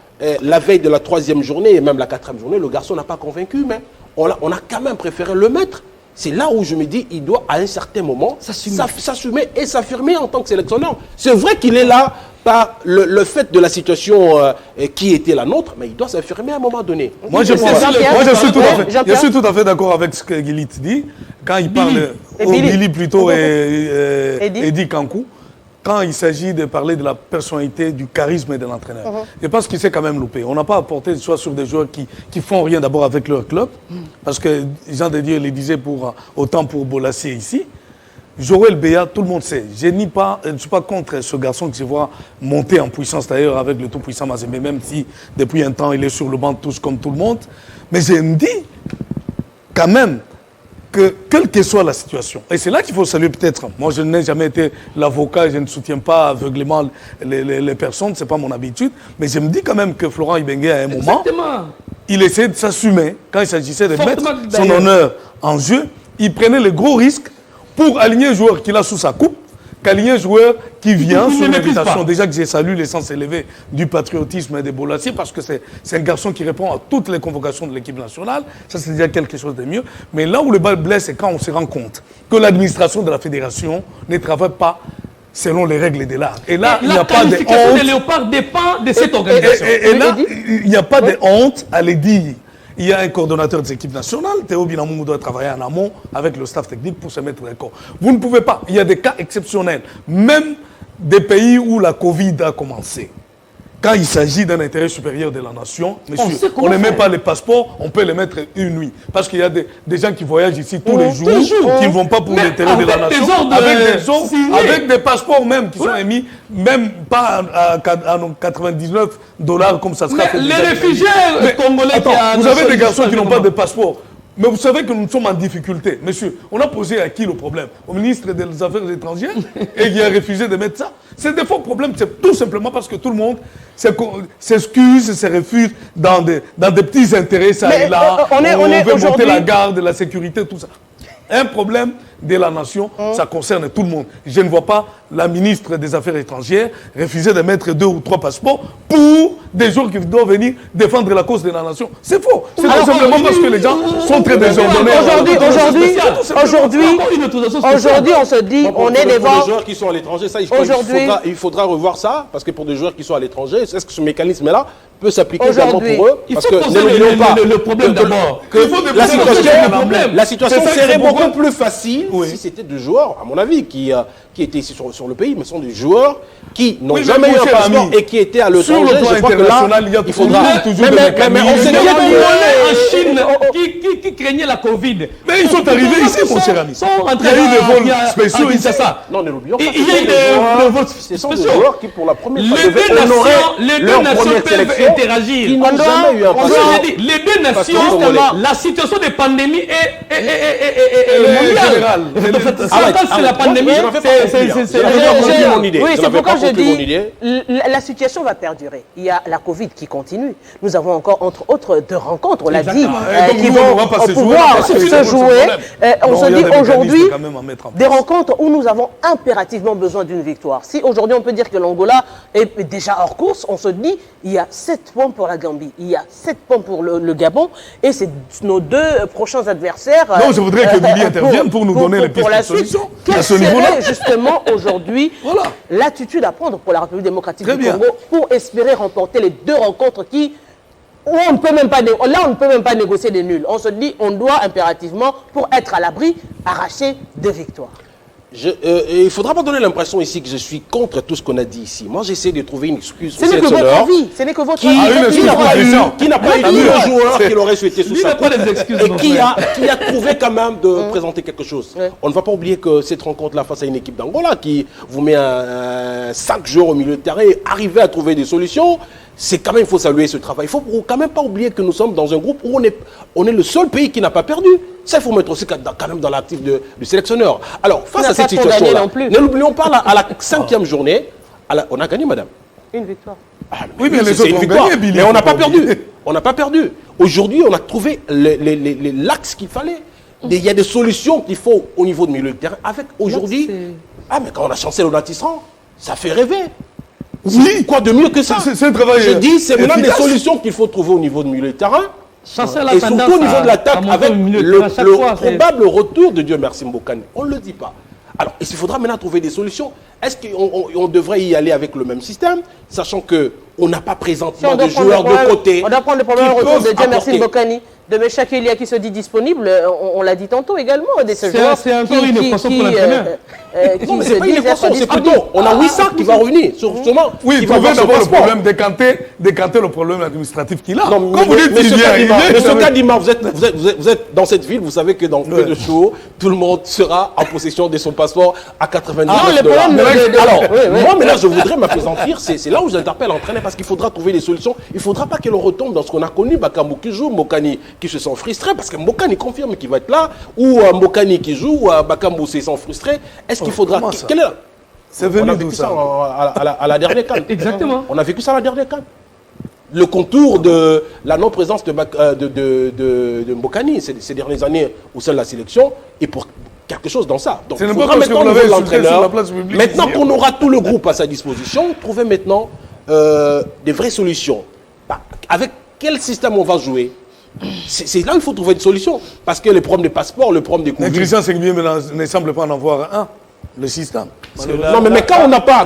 la veille de la 3e journée et même la 4e journée, le garçon n'a pas convaincu, mais on a quand même préféré le mettre. C'est là où je me dis, il doit à un certain moment s'assumer et s'affirmer en tant que sélectionneur. C'est vrai qu'il est là par le fait de la situation qui était la nôtre, mais il doit s'affirmer à un moment donné. Moi, je suis tout à fait d'accord avec ce que Guilit dit. Quand il parle, Billy plutôt et Eddy Kankou, quand il s'agit de parler de la personnalité, du charisme de l'entraîneur. Je pense qu'il s'est quand même loupé. On n'a pas apporté soit sur des joueurs qui font rien d'abord avec leur club, parce que Jean de Dieu le disait autant pour Bolassi ici. Joël Béa, tout le monde sait. Je ne suis pas contre ce garçon qui se voit monter en puissance d'ailleurs avec le tout-puissant Mazembe, même si depuis un temps il est sur le banc tous comme tout le monde. Mais je me dis quand même que quelle que soit la situation, et c'est là qu'il faut saluer peut-être, moi je n'ai jamais été l'avocat, je ne soutiens pas aveuglément les personnes, ce n'est pas mon habitude, mais je me dis quand même que Florent Ibenge à un moment, il essayait de s'assumer quand il s'agissait de mettre son honneur en jeu, il prenait le gros risque pour aligner un joueur qu'il a sous sa coupe, qu'aligner un joueur qui vient sur l'invitation. Déjà que j'ai salué l'essence élevée du patriotisme de Bolassi, parce que c'est un garçon qui répond à toutes les convocations de l'équipe nationale. Ça, c'est déjà quelque chose de mieux. Mais là où le bal blesse, c'est quand on se rend compte que l'administration de la fédération ne travaille pas selon les règles de l'art. Et là, il n'y a pas de honte. La qualification des Léopards dépend de cette organisation. Et là, il n'y a pas de honte à le dire. Il y a un coordonnateur des équipes nationales, Théo Binamou doit travailler en amont avec le staff technique pour se mettre d'accord. Vous ne pouvez pas, il y a des cas exceptionnels, même des pays où la Covid a commencé. Quand il s'agit d'un intérêt supérieur de la nation, monsieur, on ne met pas les passeports, on peut les mettre une nuit. Parce qu'il y a des gens qui voyagent ici tous les jours, qui ne vont pas pour l'intérêt de la nation, avec des passeports même qui sont émis, même pas à $99 comme ça sera fait. Les réfugiés congolais vous avez des garçons qui n'ont pas de passeport. Mais vous savez que nous sommes en difficulté. Monsieur, on a posé à qui le problème? Au ministre des Affaires étrangères et qui a refusé de mettre ça. C'est des faux problèmes, c'est tout simplement parce que tout le monde s'excuse, se refuse dans des petits intérêts, ça et là. On veut monter la garde, la sécurité, tout ça. Un problème de la nation, ça concerne tout le monde. Je ne vois pas la ministre des Affaires étrangères refuser de mettre 2 ou 3 passeports pour des gens qui doivent venir défendre la cause de la nation. C'est faux. C'est tout simplement parce que les gens sont très désordonnés. Aujourd'hui, on se dit, on est devant... Pour des joueurs qui sont à l'étranger, ça, il faudra revoir ça, parce que pour des joueurs qui sont à l'étranger, est-ce que ce mécanisme-là peut s'appliquer également pour eux? Parce que ne l'oublions pas, le problème d'abord. La situation serait beaucoup beaucoup plus facile si c'était des joueurs, à mon avis, qui étaient ici sur le pays, mais ce sont des joueurs qui n'ont jamais eu un passeport et qui étaient à l'étranger. Sur le plan international, il faudra toujours mais on sait bien en Chine qui craignait la Covid. Mais ils sont arrivés ici, mon cher ami. Il y a eu des vols spéciaux, c'est ça. Non, n'oublions pas. Il y a eu des vols Ce sont des spéciaux. joueurs qui, pour la première fois, Les deux nations peuvent sélection, interagir. qui n'ont jamais eu un passeport. Les deux nations, la situation de pandémie est générale. c'est la pandémie. Oui, c'est pourquoi je dis la situation va perdurer. Il y a la Covid qui continue. Nous avons encore, entre autres, deux rencontres, on l'a dit, qui vont pouvoir se jouer. On se dit aujourd'hui des rencontres où nous avons impérativement besoin d'une victoire. Si aujourd'hui on peut dire que l'Angola est déjà hors course, on se dit il y a 7 points pour la Gambie, il y a 7 points pour le Gabon, et c'est nos deux prochains adversaires. Non, je voudrais que Billy intervienne pour nous donner les pistes de solution. Quelle serait justement aujourd'hui l'attitude à prendre pour la République démocratique du Congo pour espérer remporter les deux rencontres où on ne peut même pas, là, on ne peut même pas négocier des nuls. On se dit on doit impérativement, pour être à l'abri, arracher des victoires. Il ne faudra pas donner l'impression ici que je suis contre tout ce qu'on a dit ici. Moi, j'essaie de trouver une excuse. Ce n'est que votre avis. Ce n'est que votre avis. Qui n'a pas eu un joueur qui l'aurait souhaité sous sa coupe. Et qui a trouvé quand même de présenter quelque chose. On ne va pas oublier que cette rencontre-là face à une équipe d'Angola qui vous met 5 joueurs au milieu de terrain et arriver à trouver des solutions, c'est quand même, il faut saluer ce travail. Il ne faut quand même pas oublier que nous sommes dans un groupe où on est le seul pays qui n'a pas perdu. Ça, il faut mettre aussi quand même dans l'actif du sélectionneur. Alors, face à cette situation-là, ne l'oublions pas, à la 5e journée, on a gagné, madame. Une victoire. Oui, mais les autres ont gagné, Billy. Mais on n'a pas perdu. On n'a pas perdu. Aujourd'hui, on a trouvé l'axe qu'il fallait. Il y a des solutions qu'il faut au niveau de milieu de terrain. Avec aujourd'hui, mais quand on a chancé le Tisserand, ça fait rêver. Oui. Quoi de mieux que ça? C'est un travail. Je dis, c'est maintenant des solutions qu'il faut trouver au niveau de milieu de terrain. Et surtout au niveau de l'attaque, avec le probable retour de Dieu merci Mbokani. On ne le dit pas. Alors, il faudra maintenant trouver des solutions. Est-ce qu'on devrait y aller avec le même système, sachant qu'on n'a pas présentement de joueurs de côté? On doit prendre le probable retour de Dieu merci Mbokani, de Meshak Elia qui se dit disponible, on l'a dit tantôt également, de ce joueur c'est encore une équation pour l'entraîneur. Non, mais c'est pas une équation, c'est plutôt, on a Wissa qui va revenir, justement. Oui, il trouver d'abord le problème, décanter le problème administratif qu'il a. Non, comme vous dites, Monsieur Kadima, vous êtes dans cette ville, vous savez que dans peu de jours, tout le monde sera en possession de son passeport à 99 $. Alors, moi, mais là, je voudrais m'appesantir, c'est là où j'interpelle l'entraîneur, parce qu'il faudra trouver des solutions. Il ne faudra pas que l'on retombe dans ce qu'on a connu, Bakambu qui joue, Mbokani qui se sent frustré, parce que Mbokani confirme qu'il va être là, ou Mbokani qui joue, ou Bakambu se sent frustré. Est-ce qu'il faudra... C'est venu d'où ça à la dernière CAN. Exactement. On a vécu ça à la dernière CAN. Le contour de la non-présence de Mbokani ces dernières années au sein de la sélection, et pour quelque chose dans ça. Donc, il faudra maintenant l'entraîneur, maintenant qu'on aura tout le groupe à sa disposition, trouver maintenant des vraies solutions. Avec quel système on va jouer? C'est là qu'il faut trouver une solution. Parce que le problème des passeports, le problème des Mais Christian Sengbie ne semble pas en avoir un, le système. Non, mais quand on n'a pas,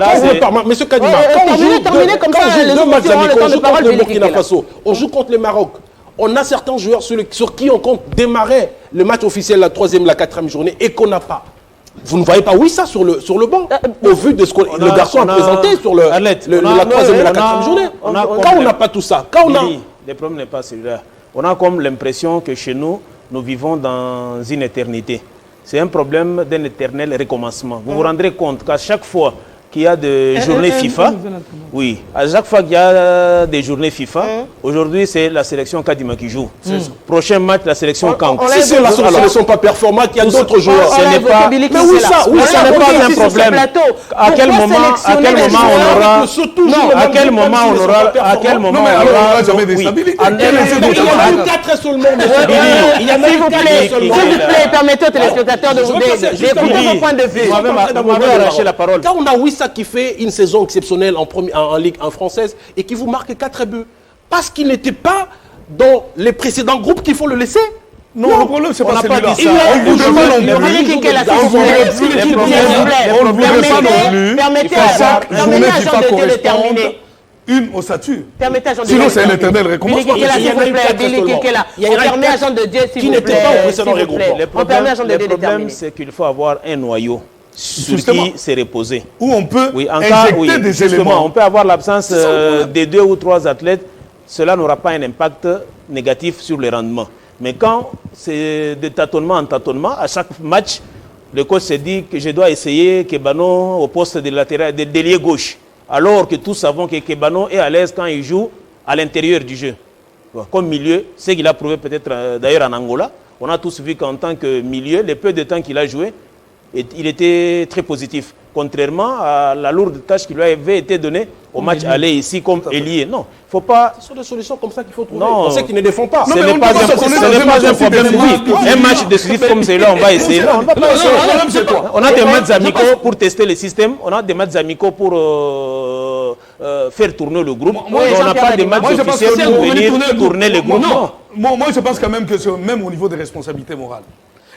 monsieur Kadima, quand on joue deux matchs amicaux, on joue contre le Burkina Faso, on joue contre le Maroc, on a certains joueurs sur qui on compte démarrer le match officiel la 3e, la 4e journée et qu'on n'a pas. Vous ne voyez pas ça sur le banc, au vu de ce que le garçon a présenté sur la 3e et la 4e journée. Quand on n'a pas tout ça, quand on a... Le problème n'est pas celui-là. On a comme l'impression que chez nous, nous vivons dans une éternité. C'est un problème d'un éternel recommencement. Vous vous rendrez compte qu'à chaque fois qu'il y a des journées FIFA, oui, à chaque fois qu'il y a des journées FIFA, aujourd'hui c'est la sélection Kadima qui joue. Prochain match, la sélection Kankou. Si c'est la sélection ne sont pas performantes, il y a d'autres joueurs. Ce n'est pas... Mais oui, ça n'est pas un problème. À quel moment on aura... Non, à quel moment on aura... À quel moment on aura... jamais des stabilités. Il y en a eu 4 seulement, monsieur Billy. Il y en a eu 4 seulement. S'il vous plaît, permettez aux téléspectateurs de vous d'écouter vos points de vue. Vous m'avez arraché la parole. Quand on a Wissa qui fait une saison exceptionnelle en Ligue 1 française et qui vous marque 4 buts, parce qu'il n'était pas dans les précédents groupes qu'il faut le laisser. Non, le problème, c'est pas celui-là. On ne voudrait pas non plus. Permettez à Jean de terminer. une ossature. Permettez à Jean de Sinon, Dieu. c'est l'éternel recommencement. Billy Kekela, s'il vous plaît. Billy Kekela. On permet à Jean de Dieu, s'il vous plaît. On permet à Jean de Dieu de Le problème, terminer. c'est qu'il faut avoir un noyau sur Justement. qui s'est reposé. Où on peut Oui, en cas, injecter des justement, éléments. on peut avoir l'absence C'est ça le problème. des 2 ou 3 athlètes. Cela n'aura pas un impact négatif sur le rendement. Mais quand c'est de tâtonnement en tâtonnement, à chaque match, le coach se dit que je dois essayer Kebano au poste de latéral, de délié gauche. Alors que tous savons que Kebano est à l'aise quand il joue à l'intérieur du jeu. Bon, comme milieu, ce qu'il a prouvé peut-être d'ailleurs en Angola. On a tous vu qu'en tant que milieu, le peu de temps qu'il a joué, il était très positif. Contrairement à la lourde tâche qui lui avait été donnée au match aller ici comme ailier. Non, il ne faut pas... Ce sont des solutions comme ça qu'il faut trouver. Non. On sait qu'ils ne défendent pas. Ce mais on n'est ne pas peut pas un s'attendre à un problème. match Oui, un match décisif comme celui-là, on va essayer. Non, on ne va pas essayer. problème, c'est quoi? On a des matchs amicaux pour tester le système. On a des matchs amicaux pour faire tourner le groupe. Moi, on n'a pas de matchs Moi, je pense que officiels c'est pour venir venir tourner le groupe. Non. Moi, je pense quand même que c'est même au niveau des responsabilités morales.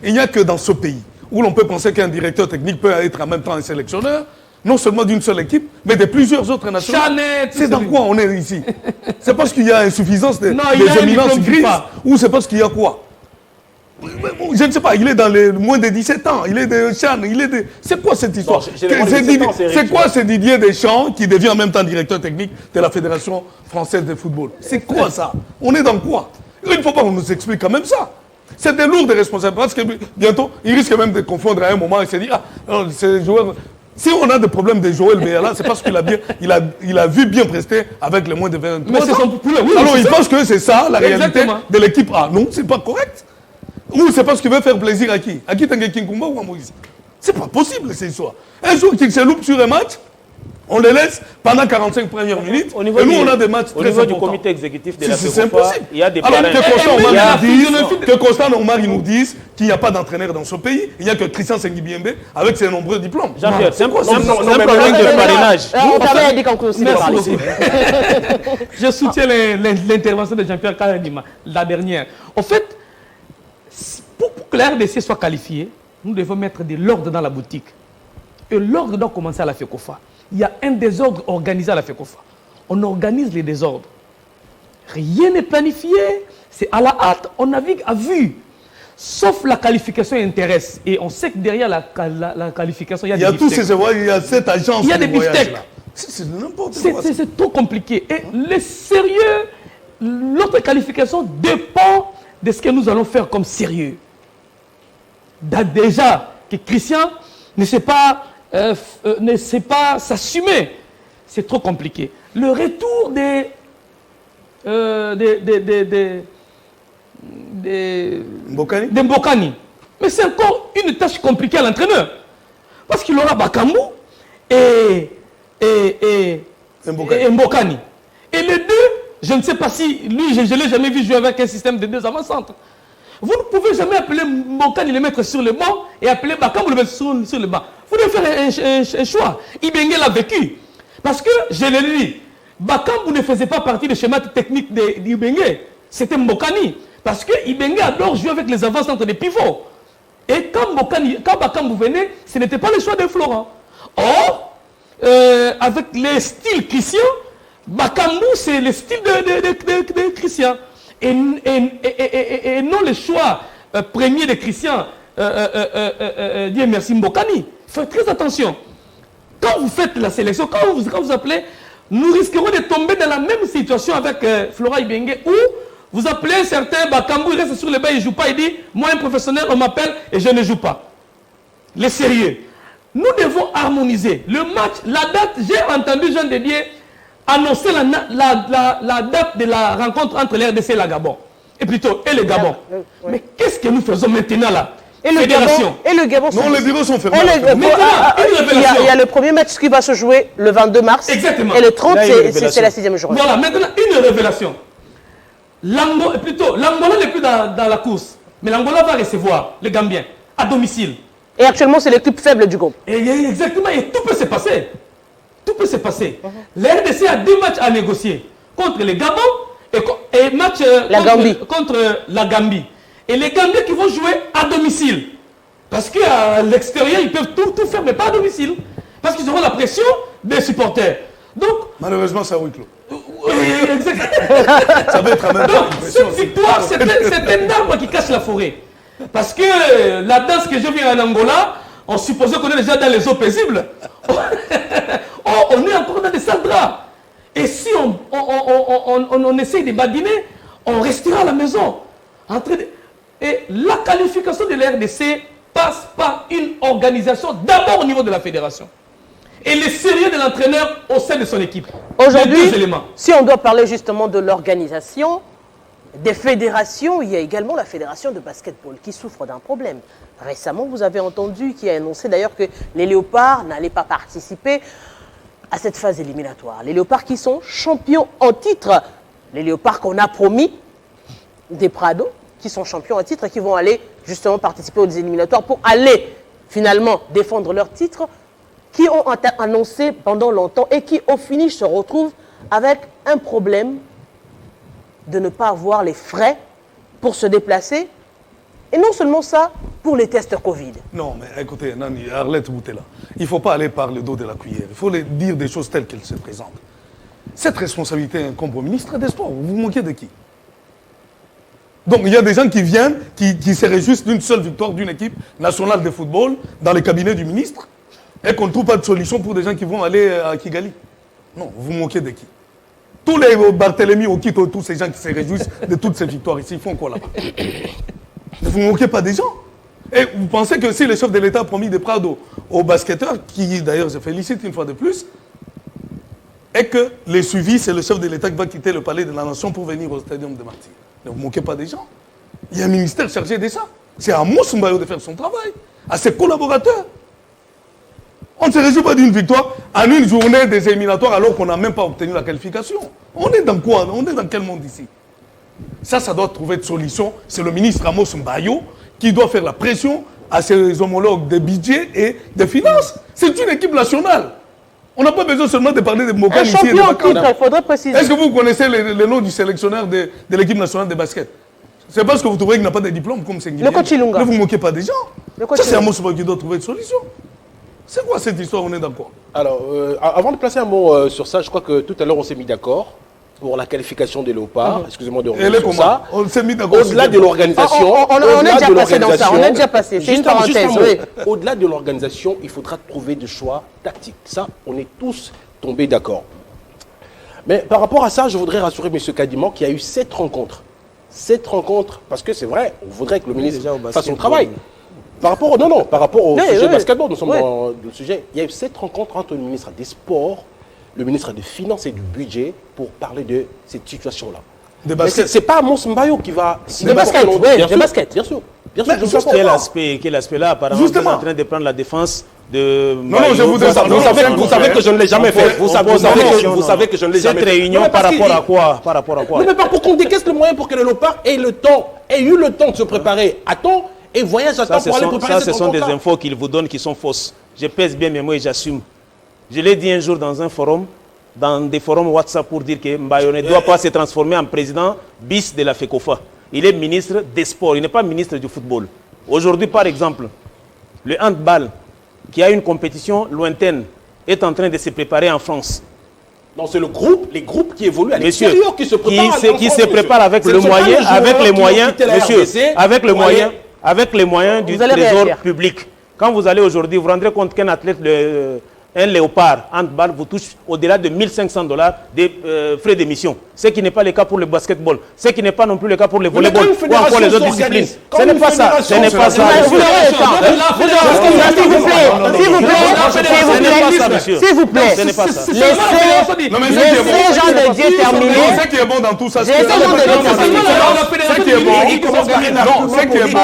Il n'y a que dans ce pays où l'on peut penser qu'un directeur technique peut être en même temps un sélectionneur, non seulement d'une seule équipe, mais de plusieurs autres nations. Chanet, C'est dans quoi on est ici? C'est parce qu'il y a insuffisance Non, il des a un éminences diplôme grises FIFA. ou c'est parce qu'il y a quoi? Je ne sais pas, il est dans les moins de 17 ans, il est de Chan, il est de... C'est quoi cette histoire? j'ai les moins de 17 ans, c'est C'est quoi ce Didier Deschamps qui devient en même temps directeur technique de la Fédération française de football? C'est quoi ça? On est dans quoi? Il ne faut pas qu'on nous explique quand même ça. C'est des lourdes responsabilités parce que bientôt, il risque même de confondre à un moment et se dire, ah, alors, c'est joueur... Si on a des problèmes de Joël Béala, c'est parce qu'il a bien, il a vu bien prester avec les moins de 23 Mais c'est ans. son poulet, oui, Alors c'est il ça. pense que c'est ça la réalité Exactement. de l'équipe A. Non, c'est pas correct. Ou c'est parce qu'il veut faire plaisir à qui? À qui Tanguy Kinkumba ou à Moïse? C'est pas possible ces histoires. Un jour qu'il se loupe sur un match, on les laisse pendant 45 premières minutes. Au niveau Et nous, du- on a des matchs Au très niveau du importants. comité exécutif de la C'est FECOFA, impossible. il y a des Alors parrains. que Constant Il y a- Omar nous dise qu'il n'y a pas d'entraîneur dans ce pays. Il n'y a que Christian Sengibiembe avec ses nombreux diplômes. Jean-Pierre, c'est un quoi, problème non, de parrainage. On permet à Eddie Kankou aussi de Merci parler. beaucoup. Je soutiens l'intervention de Jean-Pierre Karadima, la dernière. En fait, pour que la RDC soit qualifiée, nous devons mettre de l'ordre dans la boutique. Et l'ordre doit commencer à la FECOFA. Il y a un désordre organisé à la FECOFA. On organise les désordres. Rien n'est planifié, c'est à la hâte, on navigue à vue. Sauf la qualification intéresse. Et on sait que derrière la qualification, il y a Il y a des tous beefsteaks. ces voyages, il y a cette agence. Il y a de des voyage beefsteaks. là. C'est n'importe quoi. C'est trop compliqué. Et le sérieux, notre qualification dépend de ce que nous allons faire comme sérieux. Déjà, que Christian ne sait pas s'assumer, c'est trop compliqué. Le retour des Mbokani? Mbokani. Mais c'est encore une tâche compliquée à l'entraîneur. Parce qu'il aura Bakambu et Mbokani. Et les deux, je ne sais pas si, lui, je ne l'ai jamais vu jouer avec un système de 2 avant-centres. Vous ne pouvez jamais appeler Mbokani le mettre sur le banc et appeler Bakambu le mettre sur le banc. Vous devez faire un choix. Ibengue l'a vécu. Parce que, je l'ai dit, Bakambu ne faisait pas partie du schéma technique d'Ibengue. C'était Mbokani. Parce que Ibengue adore jouer avec les avant-centres des pivots. Et quand Bakambu venait, ce n'était pas le choix de Florent. Or, avec les styles Christian, Bakambu, c'est le style de Christian. Et non le choix premier de Christian, Dieu merci Mbokani. Faites très attention. Quand vous faites la sélection, quand vous appelez, nous risquerons de tomber dans la même situation avec Florent Ibengue où vous appelez un certain Bakambu, il reste sur le banc, il ne joue pas, il dit, moi un professionnel, on m'appelle et je ne joue pas. Les sérieux. Nous devons harmoniser. Le match, la date, j'ai entendu Jean Didier annoncer la date de la rencontre entre l'RDC et la Gabon. Et plutôt, et le Gabon. Mais qu'est-ce que nous faisons maintenant là? Et le Gabon, Non, les bureaux sont fermés. Il y a le premier match qui va se jouer le 22 mars. Exactement. Et le 30, c'est la 6e journée. Voilà, maintenant, une révélation. L'Angola n'est plus dans la course. Mais l'Angola va recevoir le Gambien à domicile. Et actuellement, c'est l'équipe faible du groupe. Et exactement, et tout peut se passer. Tout peut se passer. La RDC a 2 matchs à négocier. Contre le Gabon et match contre la Gambie. Et les Gambiens qui vont jouer à domicile. Parce qu'à l'extérieur, ils peuvent tout faire, mais pas à domicile. Parce qu'ils auront la pression des supporters. Donc, Malheureusement, c'est à huis clos. exactement. Ça va être en même temps. Cette victoire, c'est un arbre qui cache la forêt. Parce que la danse que je viens en Angola, on supposait qu'on est déjà dans les eaux paisibles. On est encore dans des sales draps. Et si on essaye de badiner, on restera à la maison. Et la qualification de la RDC passe par une organisation d'abord au niveau de la fédération. Et le sérieux de l'entraîneur au sein de son équipe. Aujourd'hui, Les deux éléments. si on doit parler justement de l'organisation, des fédérations, il y a également la fédération de basketball qui souffre d'un problème. Récemment, vous avez entendu qui a annoncé d'ailleurs que les Léopards n'allaient pas participer à cette phase éliminatoire. Les Léopards qui sont champions en titre. Les Léopards qu'on a promis, des Prado, qui sont champions en titre et qui vont aller justement participer aux éliminatoires pour aller finalement défendre leur titre, qui ont annoncé pendant longtemps et qui au finish se retrouvent avec un problème de ne pas avoir les frais pour se déplacer. Et non seulement ça, pour les tests Covid. Non, mais écoutez, Nani, Arlette Boutella, il ne faut pas aller par le dos de la cuillère. Il faut dire des choses telles qu'elles se présentent. Cette responsabilité incombe au ministre des Sports. Vous vous moquez de qui? Donc il y a des gens qui viennent, qui se réjouissent d'une seule victoire d'une équipe nationale de football dans les cabinets du ministre et qu'on ne trouve pas de solution pour des gens qui vont aller à Kigali. Non, vous vous moquez de qui? Tous les Barthélemy, Okito, tous ces gens qui se réjouissent de toutes ces victoires ici, ils font quoi là-bas? Ne vous moquez pas des gens. Et vous pensez que si le chef de l'État a promis des Prado aux basketteurs, qui d'ailleurs se félicite une fois de plus, et que les suivis, c'est le chef de l'État qui va quitter le palais de la Nation pour venir au stadium de Martyrs. Ne vous moquez pas des gens. Il y a un ministère chargé de ça. C'est à Moussa Mbayo de faire son travail, à ses collaborateurs. On ne se réjouit pas d'une victoire en une journée des éliminatoires alors qu'on n'a même pas obtenu la qualification. On est dans quoi? On est dans quel monde ici? Ça doit trouver de solution. C'est le ministre Amos Mbayo qui doit faire la pression à ses homologues des budgets et des finances. C'est une équipe nationale. On n'a pas besoin seulement de parler de Mokan ici et de champion en Bakar. titre, il faudrait préciser. Est-ce que vous connaissez le nom du sélectionneur de l'équipe nationale de basket? C'est parce que vous trouvez qu'il n'a pas de diplôme comme Senghili. Le coach Ilunga. Ne vous moquez pas des gens. Le coach Ça, c'est Ilunga. Amos Mbayo qui doit trouver une solution. C'est quoi cette histoire? On est dans quoi? Alors, avant de placer un mot sur ça, je crois que tout à l'heure on s'est mis d'accord pour la qualification des Léopards. Excusez-moi de Et revenir les sur combats, ça. on s'est mis d'accord. Au-delà de l'organisation, On est déjà passé dans ça, on est déjà passé. C'est une Juste un parenthèse, mot. oui. Au-delà de l'organisation, il faudra trouver des choix tactiques. Ça, on est tous tombés d'accord. Mais par rapport à ça, je voudrais rassurer M. Kadiman qu'il y a eu 7 rencontres. 7 rencontres, parce que c'est vrai, on voudrait que le ministre déjà au fasse son basketball. travail. Par rapport au, par rapport au Oui, sujet oui, basketball, nous sommes oui. dans le sujet. Il y a eu 7 rencontres entre le ministre des Sports, le ministre des Finances et du Budget pour parler de cette situation-là. Des Mais baskets. c'est pas Amos Mbayo qui va... Des baskets, oui, Bien des sûr, baskets. Bien sûr. Bien sûr, Mais je justement, suis Quel aspect là, apparemment, Justement. vous êtes en train de prendre la défense de... Non, je voudrais ça. Vous savez que je ne l'ai jamais fait. Vous savez que je ne l'ai jamais Cette fait. réunion Non, mais par parce rapport qu'il- à quoi? Par rapport à quoi? Non, mais pas pour qu'on décaisse le moyen pour que le Léopard ait eu le temps de se préparer à temps et voyage à temps Ça, pour aller préparer ce cette sont des rencontre-là. infos qu'ils vous donnent qui sont fausses. Je pèse bien mes mots et j'assume. Je l'ai dit un jour dans un forum, dans des forums WhatsApp pour dire que Mbayo ne doit pas se transformer en président bis de la FECOFA. Il est ministre des Sports, il n'est pas ministre du football. Aujourd'hui, par exemple, le handball, qui a une compétition lointaine, est en train de se préparer en France. Non, c'est les groupes qui évoluent à Monsieur, l'extérieur qui se préparent. qui se prépare avec le moyen, avec les moyens, monsieur, avec les moyens du Vous allez trésor réagir. public. Quand vous allez aujourd'hui, vous vous rendrez compte qu'un athlète, un léopard, handball, vous touche au-delà de $1 500 de frais d'émission. Ce qui n'est pas le cas pour le basketball. Ce qui n'est pas non plus le cas pour le Mais quand volleyball une ou encore les fédération autres disciplines. s'organise, Ce quand n'est une pas ça. Ce fédération n'est pas ça. s'organise, Vous aurez le temps. S'il vous plaît, s'il vous plaît, Ce n'est pas ça. Non, mais laissez Jean de Dieu terminer. Non, ce qui est bon dans tout ça, c'est Laissez Jean de Dieu terminer. ce qui est bon, Il commence par une non, ce qui est bon,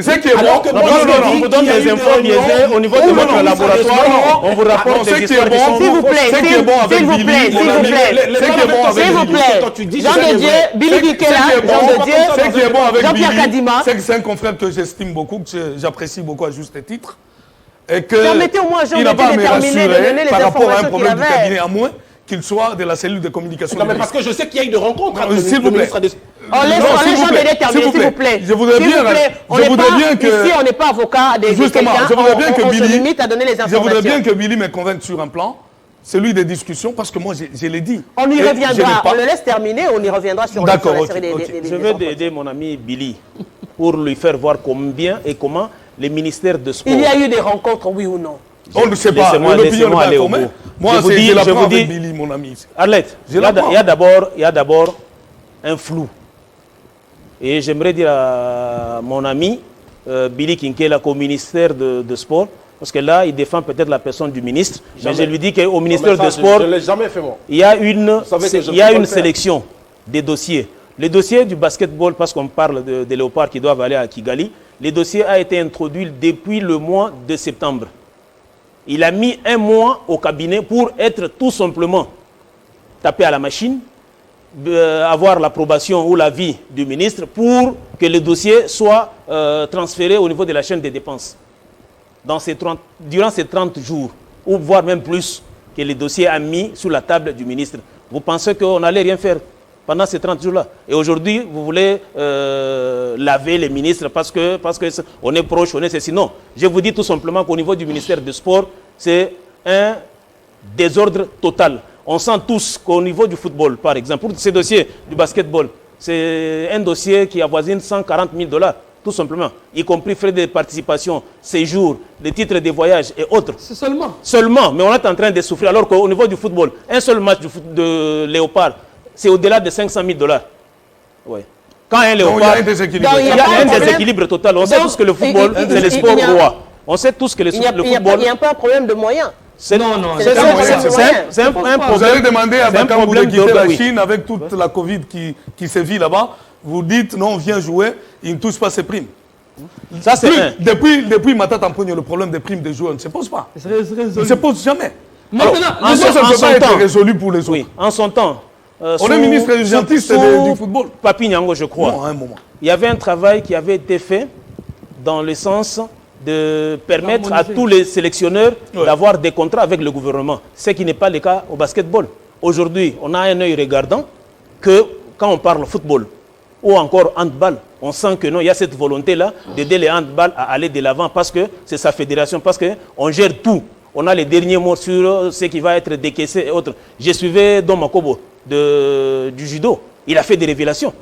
ce qui est Alors bon, que non, moi, non, non, On vous donne des infos biaisées au niveau de Non, votre non, laboratoire. On vous non, rapporte ce des qui est histoires qui bon, sont S'il vous plaît, ce qui est bon avec s'il vous Billy, plaît, s'il vous plaît. ce qui est bon avec S'il vous Billy, plaît, quand tu dis Jean ça, de c'est Dieu, vrai. Billy Bikela, Jean de Dieu, ce qui est bon avec Jean-Pierre Billy, Kadima. c'est que c'est un confrère que j'estime beaucoup, que j'apprécie beaucoup à juste titre. Et que Permettez au moins à Jean il n'a de pas à Dieu me de terminer, de rassurer donner les par rapport à un informations problème du qu'il avait. cabinet, à moins qu'il soit de la cellule de communication. Non, du mais parce que je sais qu'il y a eu de rencontres entre s'il vous le plaît. ministre des... On laisse Non, s'il vous Jean de plaît, Dieu terminer, s'il vous plaît. Je voudrais S'il bien, vous plaît, on je n'est voudrais pas- bien que... Ici, on n'est pas avocat de Justement, quelqu'un. je voudrais bien que On se Billy... limite à donner les Je voudrais bien informations. que Billy me convainque sur un plan celui des discussions, parce que moi, je l'ai dit. On y Et je reviendra, n'ai pas- on le laisse terminer, on y reviendra sur la D'accord, série ok, des Je vais entretiens. aider mon ami Billy pour lui faire voir combien et comment les ministères de sport... Il y a eu des rencontres, oui ou non? On ne sait pas, Laissez-moi l'opinion n'est pas aller au informée. bout. Moi, Je vous dis- je je l'apprends vous avec dis- Billy, mon ami. Arlette, Je l'apprends. il y a d'abord un flou. Et j'aimerais dire à mon ami Billy Kinkela qu'au ministère de Sport, parce que là, il défend peut-être la personne du ministre, mais je lui dis qu'au ministère de Sport, Je ne l'ai jamais fait, moi. il y a une, savez que je il y a peux pas une le faire. sélection des dossiers. Les dossiers du basketball, parce qu'on parle des léopards qui doivent aller à Kigali, les dossiers ont été introduits depuis le mois de septembre. Il a mis un mois au cabinet pour être tout simplement tapé à la machine, avoir l'approbation ou l'avis du ministre pour que le dossier soit transféré au niveau de la chaîne des dépenses. Durant ces 30 jours, ou voire même plus, que le dossier a mis sur la table du ministre. Vous pensez qu'on n'allait rien faire pendant ces 30 jours-là? Et aujourd'hui, vous voulez laver les ministres parce que on est proche, on est ceci. Non, je vous dis tout simplement qu'au niveau du ministère du Sport, c'est un désordre total. On sent tous qu'au niveau du football, par exemple, pour ces dossiers du basketball, c'est un dossier qui avoisine 140 000 $, tout simplement, y compris frais de participation, séjour, les titres de voyage et autres. C'est seulement. Seulement, mais on est en train de souffrir. Alors qu'au niveau du football, un seul match de Léopard, c'est au-delà de 500 000 $. Ouais. Quand un Donc, il y a Léopard, un déséquilibre. Donc, il y pas a de un problème. déséquilibre total. On sait Donc, tous que le football, c'est le sport il y a- roi. On sait tous que le Il n'y a, football, il y a pas un problème de moyens. c'est Non, C'est c'est ça, un- c'est c'est ça. un- c'est un Vous allez problème. demander à c'est un Bakambu de problème quitter la oui. Chine avec toute la Covid qui sévit là-bas. Vous dites, non, on vient jouer, il ne touche pas ses primes. Ça, c'est un. Depuis Matata Mponyo, le problème des primes des joueurs ne se pose pas. C'est Il ne résolu. se pose jamais. Maintenant, en Les son- choses ne en peuvent son pas être temps. résolues pour les autres. Oui, en son temps. On est ministre urgentiste du football. Papi Nyango, je crois. Non, à un moment. Il y avait un travail qui avait été fait dans le sens de permettre à tous les sélectionneurs Ouais. d'avoir des contrats avec le gouvernement, ce qui n'est pas le cas au basketball. Aujourd'hui, on a un œil regardant que quand on parle football ou encore handball, on sent que non, il y a cette volonté-là d'aider les handball à aller de l'avant parce que c'est sa fédération, parce qu'on gère tout. On a les derniers mots sur ce qui va être décaissé et autres. Je suivais Don Makobo du judo. Il a fait des révélations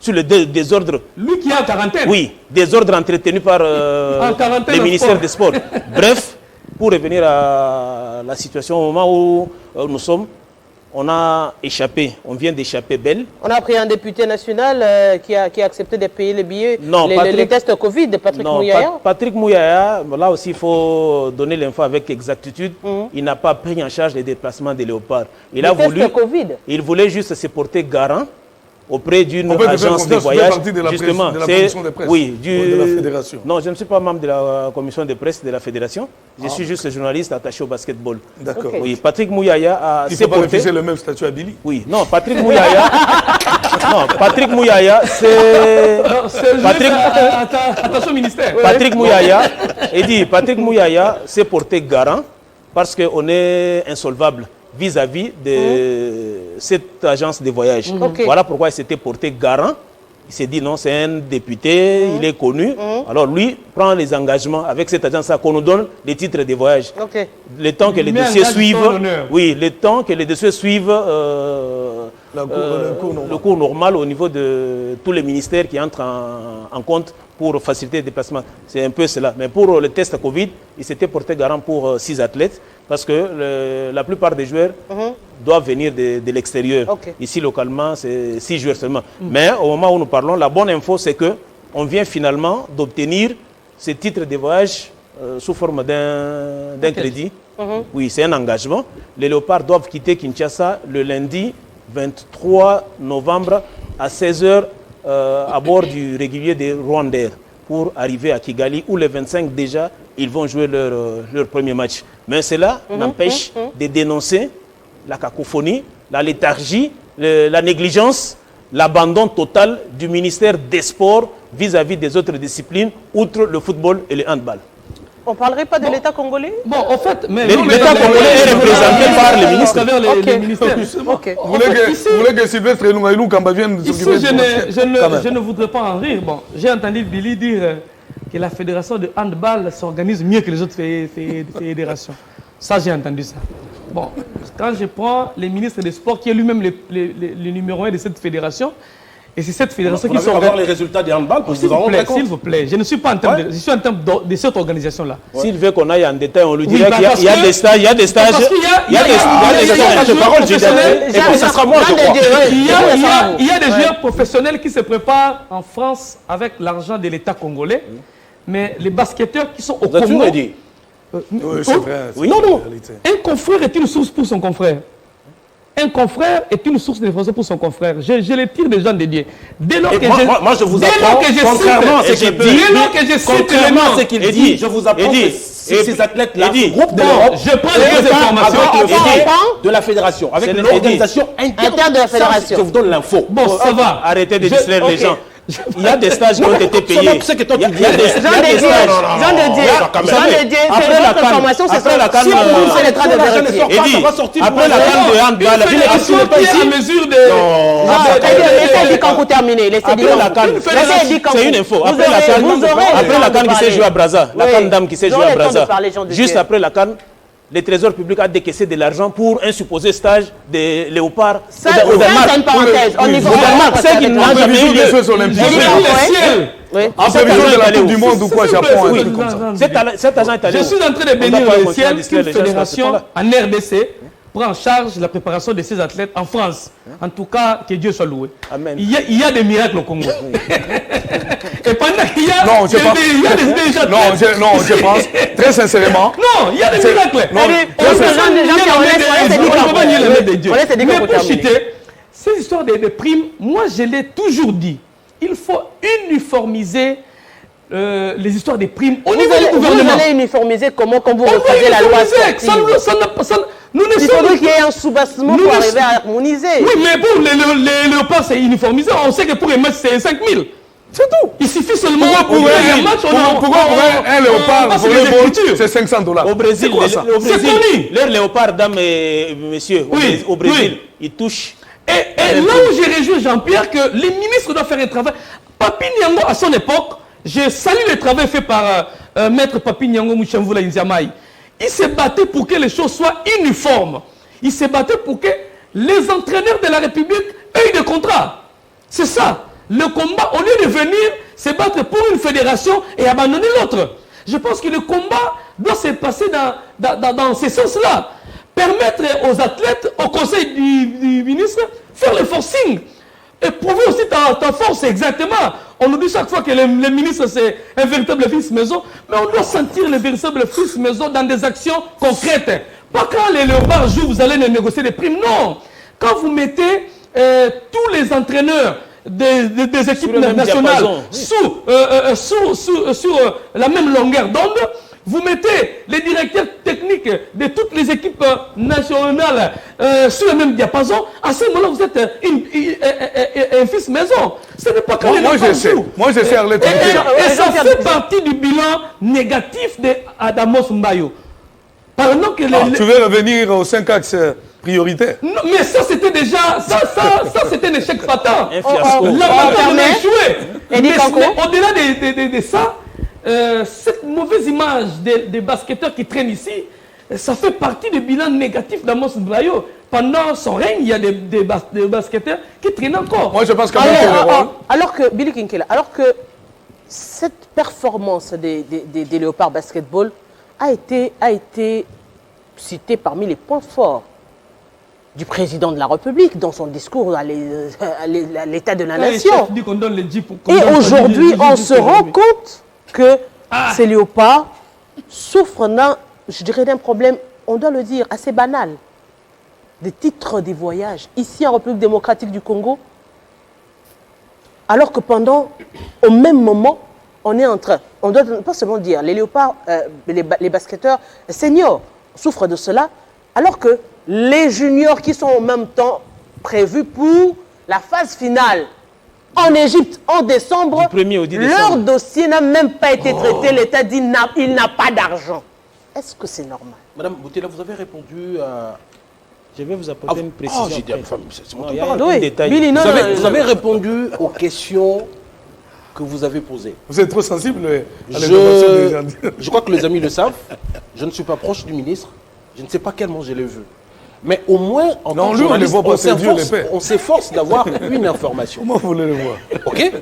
sur le désordre. lui qui est en quarantaine. Oui, désordre entretenu par En quarantaine le au ministère sport. des Sports. Bref, pour revenir à la situation, au moment où nous sommes, on a échappé, on vient d'échapper belle. On a pris un député national qui a accepté de payer les billets, Non, les tests Covid, Patrick Non, Mouyaya. Patrick Mouyaya, là aussi il faut donner l'info avec exactitude. Il n'a pas pris en charge les déplacements des léopards. Il a Les tests voulu, Covid. il voulait juste se porter garant auprès d'une On peut te faire agence de confiance, tu fais voyage. partie de la Justement, de la c'est commission de presse. oui, Ou de la fédération. Non, je ne suis pas membre de la commission de presse de la fédération. Je suis juste journaliste attaché au basketball. D'accord. Ok. Oui, Patrick Mouyaya a Il ne s'est faut pas porté. refuser le même statut à Billy. Oui, non, Patrick Mouyaya. Non, Patrick Mouyaya, c'est. Non, c'est Patrick- juste attention ministère. Patrick Mouyaya, et dit Patrick Mouyaya s'est porté garant parce qu'on est insolvable vis-à-vis de cette agence de voyage. Ok. Voilà pourquoi il s'était porté garant. Il s'est dit non, c'est un député, il est connu. Alors lui prend les engagements avec cette agence-là qu'on nous donne les titres de voyage. Ok. Le temps que les Mais dossiers engage suivent, son honneur. oui, le temps que les dossiers suivent Le cours normal. le cours normal au niveau de tous les ministères qui entrent en compte pour faciliter le déplacement. C'est un peu cela. Mais pour le test Covid, il s'était porté garant pour 6 athlètes parce que la plupart des joueurs doivent venir de l'extérieur. Ok. Ici, localement, c'est 6 joueurs seulement. Mais au moment où nous parlons, la bonne info, c'est qu'on vient finalement d'obtenir ce titre de voyage sous forme d'un crédit. Oui, c'est un engagement. Les léopards doivent quitter Kinshasa le lundi 23 novembre à 16h à bord du régulier des Rwandair pour arriver à Kigali où les 25 déjà, ils vont jouer leur premier match. Mais cela n'empêche de dénoncer la cacophonie, la léthargie, la négligence, l'abandon total du ministère des Sports vis-à-vis des autres disciplines, outre le football et le handball. On ne parlerait pas de l'État congolais? Bon, en fait, mais L'État congolais est représenté par les ministres. À travers les, Ok. les ministères. Ok. Vous voulez que Sylvestre Ilunga Kamba vienne Ici, s'occuper de je ne voudrais pas en rire. Bon, j'ai entendu Billy dire que la fédération de handball s'organise mieux que les autres fédérations. Ça, j'ai entendu ça. Bon, quand je prends le ministre des Sports, qui est lui-même le numéro 1 de cette fédération, et c'est cette fédération qui avoir les résultats du handball pour S'il vous en rendre compte. s'il vous plaît, je ne suis pas en termes je suis en termes de cette organisation-là. S'il veut qu'on aille en détail, on lui Oui, dirait bah, qu'il y a des stages, il y a des stages, il y a des stages de parole, et puis ça sera moi, je crois. Il y a des joueurs professionnels qui se préparent en France avec l'argent de l'État congolais, mais les basketteurs qui sont au Vous avez Congo... toujours dit. Oui, c'est vrai. Oui, non, non. Un confrère est une source pour son confrère. Un confrère est une source d'information pour son confrère. Je les tire des gens dédiés. Dès lors que moi, je vous apprends, contrairement à ce qu'il dit, contrairement à ce qu'il dit, je vous apprends que ces athlètes-là, groupe de l'Europe, je prends les informations avec le de la fédération, avec l'organisation interne de la fédération. Je vous donne l'info. Bon, ça va. Arrêtez de distraire les gens. Il y a des stages qui ont été payés. C'est que toi, tu Il y a des stages. Jean de Dieu, c'est votre information, c'est ça. Si on c'est les trains de vérifier. Après la canne de handball, à mesure de... Laissez dit quand vous terminez. Laissez dit quand c'est une info. Après la canne qui s'est jouée à Brazza, la canne dame qui s'est jouée à Brazza, juste après la canne, le Trésor public a décaissé de l'argent pour un supposé stage de léopard au Danemark. C'est une parenthèse. Au Danemark, c'est qu'ils n'ont jamais eu les Jeux Olympiques. En prévision de la Coupe du Monde ou quoi, Japon, un truc comme ça. Cet agent est allé. Je suis en train de bénir le ciel qu'une fédération en RDC prend en charge la préparation de ces athlètes en France. En tout cas, que Dieu soit loué. Amen. Il y a des miracles au Congo. Et pendant qu'il y a, Non, je pense. il y a des Non, je pense. Très sincèrement. Non, il y a des miracles. Mais pour citer, ces histoires de primes, moi je l'ai toujours dit, il faut uniformiser les histoires des primes au niveau du gouvernement. Vous allez uniformiser comment quand vous refaites la loi sportive. Il faudrait qu'il y ait un soubassement pour arriver à harmoniser. Oui, mais pour les léopards, c'est uniformisé. On sait que pour un match, c'est 5 000. C'est tout. Il suffit seulement pour un match. Pourquoi un léopard c'est $500? Au Brésil, leur léopard, dames et messieurs, au Brésil, ils touchent. Et là où j'ai réjoui Jean-Pierre, que les ministres doivent faire un travail. Papi Niango, à son époque, j'ai salué le travail fait par Maître Papi Niango Mouchamvoula Nziamaï. Il se battait pour que les choses soient uniformes. Il se battait pour que les entraîneurs de la République aient des contrats. C'est ça. Le combat, au lieu de venir se battre pour une fédération et abandonner l'autre. Je pense que le combat doit se passer dans ce sens-là. Permettre aux athlètes, au conseil du ministre, faire le forcing. Et prouver aussi ta force exactement. On nous dit chaque fois que le ministre c'est un véritable fils maison, mais on doit sentir le véritable fils maison dans des actions concrètes. Pas quand les léopards jouent, vous allez négocier des primes. Non. Quand vous mettez tous les entraîneurs des équipes nationales sur la même longueur d'onde, vous mettez les directeurs techniques de toutes les équipes nationales sur le même diapason, à ce moment-là, vous êtes un fils maison. Ce n'est pas quand les Moi, je sais, Arlette. Et ça fait partie du bilan négatif d'Adamos Mbayo. Pendant que tu veux revenir aux 5 axes prioritaires? Non, mais ça, c'était déjà... Ça c'était un échec fatal. Un fiasco. On a échoué. Mais au-delà de ça, cette mauvaise image des basketteurs qui traînent ici, ça fait partie du bilan négatif d'Amos Mbayo. Pendant son règne, il y a des basketteurs qui traînent encore. Moi, je pense que alors que Billy Kinkela, alors que cette performance des Léopards Basketball a été citée parmi les points forts du président de la République dans son discours à l'état de la nation. Et aujourd'hui, on se rend compte que ces léopards souffrent d'un problème, on doit le dire, assez banal. Des titres des voyages ici en République démocratique du Congo, alors que au même moment, on est en train, on doit pas seulement dire, les léopards, les basketteurs seniors souffrent de cela, alors que les juniors qui sont en même temps prévus pour la phase finale en Égypte en décembre, leur dossier n'a même pas été traité. L'État dit qu'il n'a pas d'argent. Est-ce que c'est normal? Madame Boutela, vous avez répondu à... Je vais vous apporter une précision. J'ai dit à femme, c'est mon détail. Vous avez répondu aux questions que vous avez posées. Vous êtes trop sensible à l'information des gens. Je crois que les amis le savent. Je ne suis pas proche du ministre. Je ne sais pas quellement je l'ai vu. Mais au moins, en tant Non, que lui, on journaliste, les voit passer Dieu les paix. on s'efforce d'avoir une information. Comment vous voulez le voir? Ok.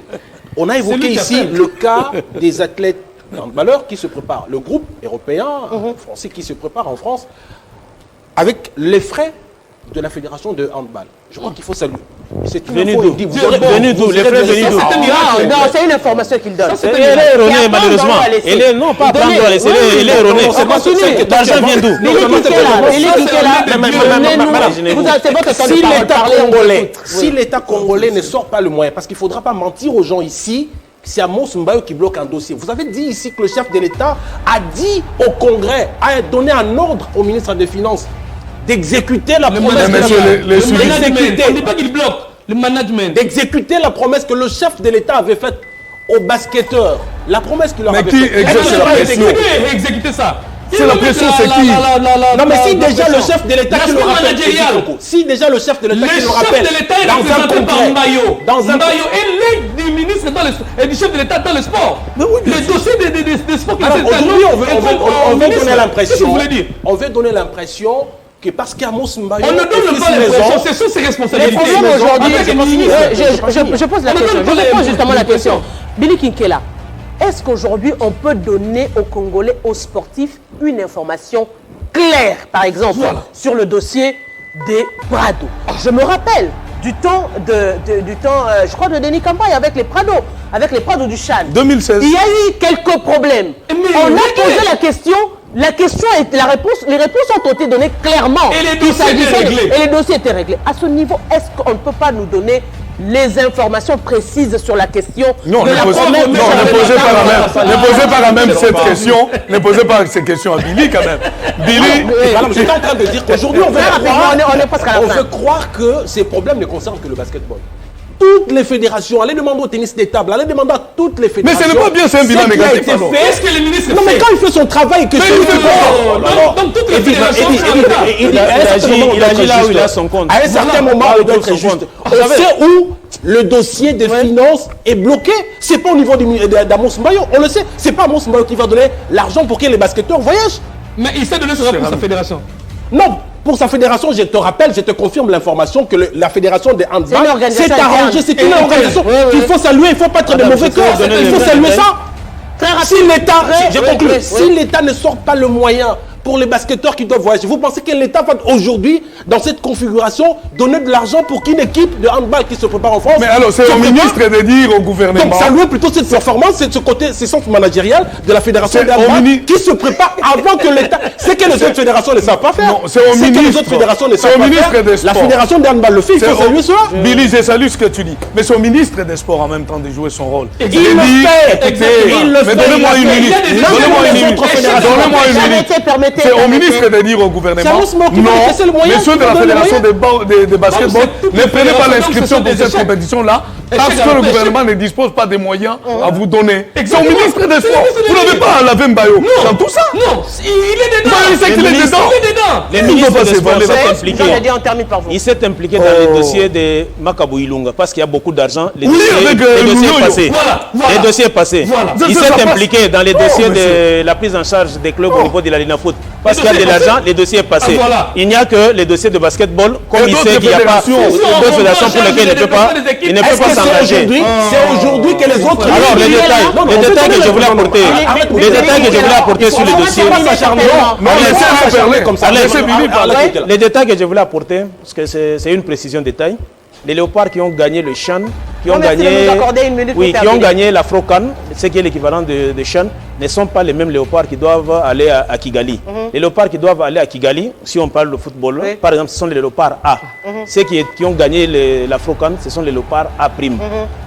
On a évoqué ici le cas des athlètes handballeurs qui se préparent. Le groupe européen, français qui se prépare en France avec les frais de la fédération de handball. Je crois qu'il faut saluer. C'est une info dit. Venu d'où? Les frais venus d'où? Non, c'est une information qu'il donne. Elle est erronée, malheureusement. Elle est, non, pas prendre à laisser. Elle est erronée. L'argent vient d'où? Si l'État congolais ne sort pas le moyen, parce qu'il ne faudra pas mentir aux gens ici, c'est Amos Mbayo qui bloque un dossier. Vous avez dit ici que le chef de l'État a dit au Congrès, a donné un ordre au ministre des Finances d'exécuter la promesse. On ne dit pas qu'il bloque. Le management. D'exécuter la promesse que le chef de l'État avait faite aux basketteurs. La promesse qu'il leur avait faite. Mais qui exerce la pression? Exécuter ça. C'est la pression, c'est qui? Non, mais si déjà le chef de l'État qui le rappelle, si déjà le chef de l'État qui le rappelle, le chef de l'État est représenté par Mbayo. Mbayo est l'aide du ministre et du chef de l'État dans le sport. Le dossier des sports. Aujourd'hui, on veut donner l'impression. On veut donner l'impression que parce qu'Amos Mbayo. On ne donne pas l'impression, c'est sur ses responsabilités. Le problème aujourd'hui, je pose la question. Je te pose justement la question. Billy Kinkela. Est-ce qu'aujourd'hui, on peut donner aux Congolais, aux sportifs, une information claire, par exemple, sur le dossier des Prado? Je me rappelle du temps, je crois, de Denis Campagne avec les Prado du Chan. 2016. Il y a eu quelques problèmes. On a posé la question et les réponses ont été données clairement. Et les dossiers étaient réglés. Et les dossiers étaient réglés. À ce niveau, est-ce qu'on ne peut pas nous donner les informations précises sur la question non, de la promesse? Non, ne posez pas la même cette question. Ne posez pas ces questions à Billy quand même. Billy, j'étais en train de dire qu'aujourd'hui, on veut veut croire que ces problèmes ne concernent que le basketball. Toutes les fédérations, allez demander au tennis des tables, allez demander à toutes les fédérations. Mais ce n'est pas bien, c'est un bilan négatif. Est-ce que le ministre non, mais quand il fait son travail, que donc toutes les fédérations il agit là où il a son compte. À un certain moment, on doit être juste. On sait où le dossier des finances est bloqué. C'est pas au niveau d'Amos Mbayo. On le sait. C'est pas Amos Mbayo qui va donner l'argent pour que les basketteurs voyagent. Mais il s'est donné ce rapport pour sa fédération. Non. Pour sa fédération, je te rappelle, je te confirme l'information que la fédération des handball s'est arrangée. C'est une organisation qu'il faut saluer. Il ne faut pas être de mauvais cœur. Il faut saluer ça. Très rapide. Si l'État, j'ai conclu, si l'État ne sort pas le moyen pour les basketteurs qui doivent voyager, vous pensez que l'État va aujourd'hui, dans cette configuration, donner de l'argent pour qu'une équipe de handball qui se prépare en France? Mais alors, c'est au ministre de dire au gouvernement. Donc, saluer plutôt cette performance, c'est ce côté, ce centre managérial de la fédération de handball qui se prépare avant que l'État. C'est que les autres fédérations ne savent pas faire. Non, c'est au ministre. Que les autres fédérations ne savent pas faire. La fédération de handball le fait, il faut saluer cela. Billy, je salue ce que tu dis. Mais c'est au ministre des Sports en même temps de jouer son rôle. Il le fait. Il le fait. Mais donnez-moi une minute. Donnez-moi une minute. C'est au ministre de dire au gouvernement, non, messieurs de la fédération des basketball, ne prenez pas l'inscription pour cette compétition-là, parce que le gouvernement ne dispose pas des moyens à vous donner. C'est au ministre des Sports. Vous n'avez pas à laver Mbayo dans tout ça. Non, il est dedans. Il sait qu'il est dedans. Les ministres des Sports s'est impliqué. Il s'est impliqué dans les dossiers de Makabou Ilunga parce qu'il y a beaucoup d'argent. Les dossiers passés. Il s'est impliqué dans les dossiers de la prise en charge des clubs au niveau de la Linafoot. Parce qu'il y a de l'argent, les dossiers passés. Il n'y a que les dossiers de basketball, comme il sait qu'il n'y a pas d'autres fédérations pour lesquelles il ne peut pas s'engager. C'est aujourd'hui que les autres. Alors, les détails que je voulais apporter sur le dossier. Les détails que je voulais apporter, parce que c'est une précision détail. Les léopards qui ont gagné le Chan, qui ont gagné l'Afro-Can, ce qui est l'équivalent de Chan, ne sont pas les mêmes léopards qui doivent aller à Kigali. Les léopards qui doivent aller à Kigali, si on parle de football, par exemple, ce sont les léopards A. Ceux qui ont gagné l'Afro-Can, ce sont les léopards A'.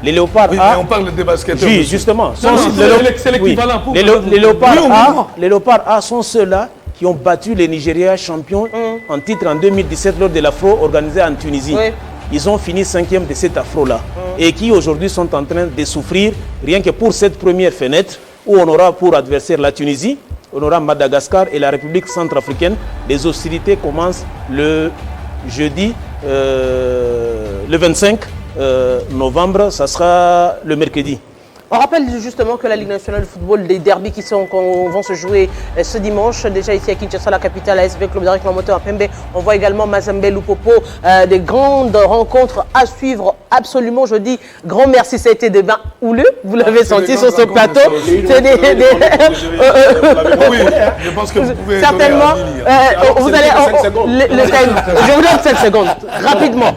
Les léopards A. On parle des basketteurs. Oui, justement. C'est l'équivalent pour Les léopards A sont ceux-là qui ont battu les Nigériens champions en titre en 2017 lors de l'Afro organisé en Tunisie. Ils ont fini 5e de cet afro-là et qui aujourd'hui sont en train de souffrir rien que pour cette première fenêtre où on aura pour adversaire la Tunisie, on aura Madagascar et la République centrafricaine. Les hostilités commencent le jeudi, le 25 novembre, ça sera le mercredi. On rappelle justement que la Ligue nationale de football, les derbys qui vont se jouer ce dimanche, déjà ici à Kinshasa, la capitale, ASV Club de réclamation à Pembe. On voit également Mazembe, Lupopo, des grandes rencontres à suivre absolument. Je dis grand merci, ça a été des bains houleux, vous l'avez senti sur ce plateau. C'est des... Oui, je pense que vous pouvez... Certainement, vous allez... Je vous donne 5 secondes, rapidement.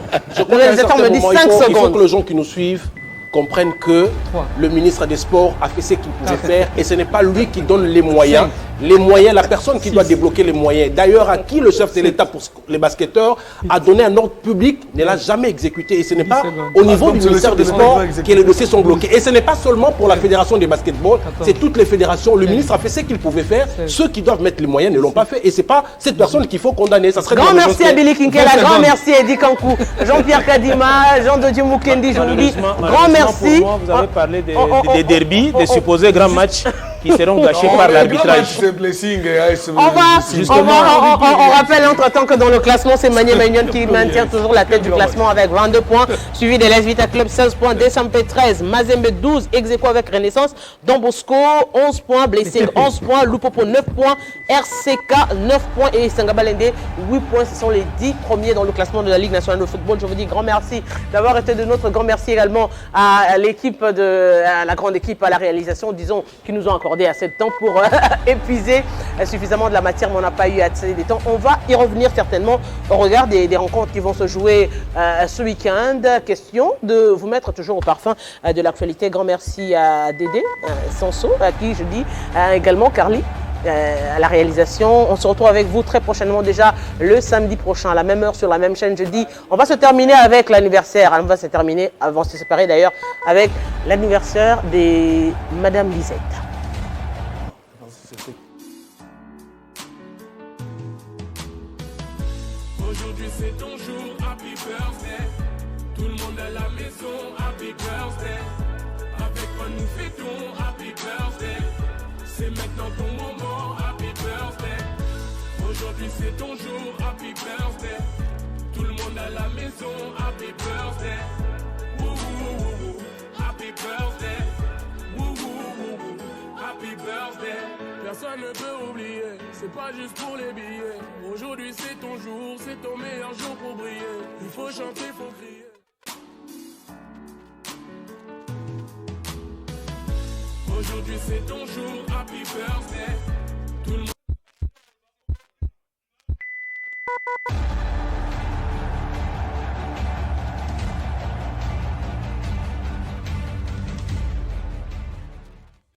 Le réalisateur me dit 5 secondes. Il faut que les gens qui nous suivent comprennent que le ministre des Sports a fait ce qu'il pouvait faire et ce n'est pas lui qui donne les moyens. Les moyens, la personne qui doit débloquer les moyens. D'ailleurs, à qui le chef de l'État pour les basketteurs a donné un ordre public, ne l'a jamais exécuté. Et ce n'est pas au niveau du ministère des Sports que les dossiers sont bloqués. Et ce n'est pas seulement pour la fédération des basketball, c'est toutes les fédérations. Le ministre a fait ce qu'il pouvait faire. Ceux qui doivent mettre les moyens ne l'ont pas fait. Et ce n'est pas cette personne qu'il faut condamner. Ça serait grand merci à Billy Kinkela, grand merci à Eddie Kankou, Jean-Pierre Kadima, Jean-Dodieu Mukendi, je vous dis grand merci. Pour moi, vous avez parlé des derbies, des supposés grands matchs qui seront gâchés par l'arbitrage. On rappelle entre-temps que dans le classement, c'est Mané Magnon qui maintient toujours la tête du classement avec 22 points, suivi de l'AS Vita Club 16 points, DSMP 13, Mazembe 12, ex-aequo avec Renaissance, Don Bosco 11 points, Blessing 11 points, Lupopo 9 points, RCK 9 points et Sangabalende 8 points. Ce sont les 10 premiers dans le classement de la Ligue nationale de football. Je vous dis grand merci d'avoir été de notre grand merci également à l'équipe à la grande équipe à la réalisation, disons, qui nous ont accordé assez de temps pour épuiser suffisamment de la matière, mais on n'a pas eu assez de temps. On va y revenir certainement au regard des rencontres qui vont se jouer ce week-end. Question de vous mettre toujours au parfum de l'actualité. Grand merci à Dédé Sanso, à qui je dis également Carly. À la réalisation. On se retrouve avec vous très prochainement, déjà le samedi prochain à la même heure sur la même chaîne. Je dis, on va se terminer avec l'anniversaire. On va se terminer, avant de se séparer d'ailleurs, avec l'anniversaire de Madame Lisette. Aujourd'hui c'est ton jour, happy birthday. Tout le monde à la maison, happy birthday. Avec moi nous fêtons, happy birthday. C'est maintenant ton moment, happy birthday. Aujourd'hui c'est ton jour, happy birthday. Tout le monde à la maison, happy birthday. Woo woo woo woo, happy birthday. Woo woo woo woo, happy birthday. Personne ne peut oublier, c'est pas juste pour les billets. Aujourd'hui c'est ton jour, c'est ton meilleur jour pour briller. Il faut chanter, il faut crier. Aujourd'hui c'est ton jour, happy birthday. Tout le monde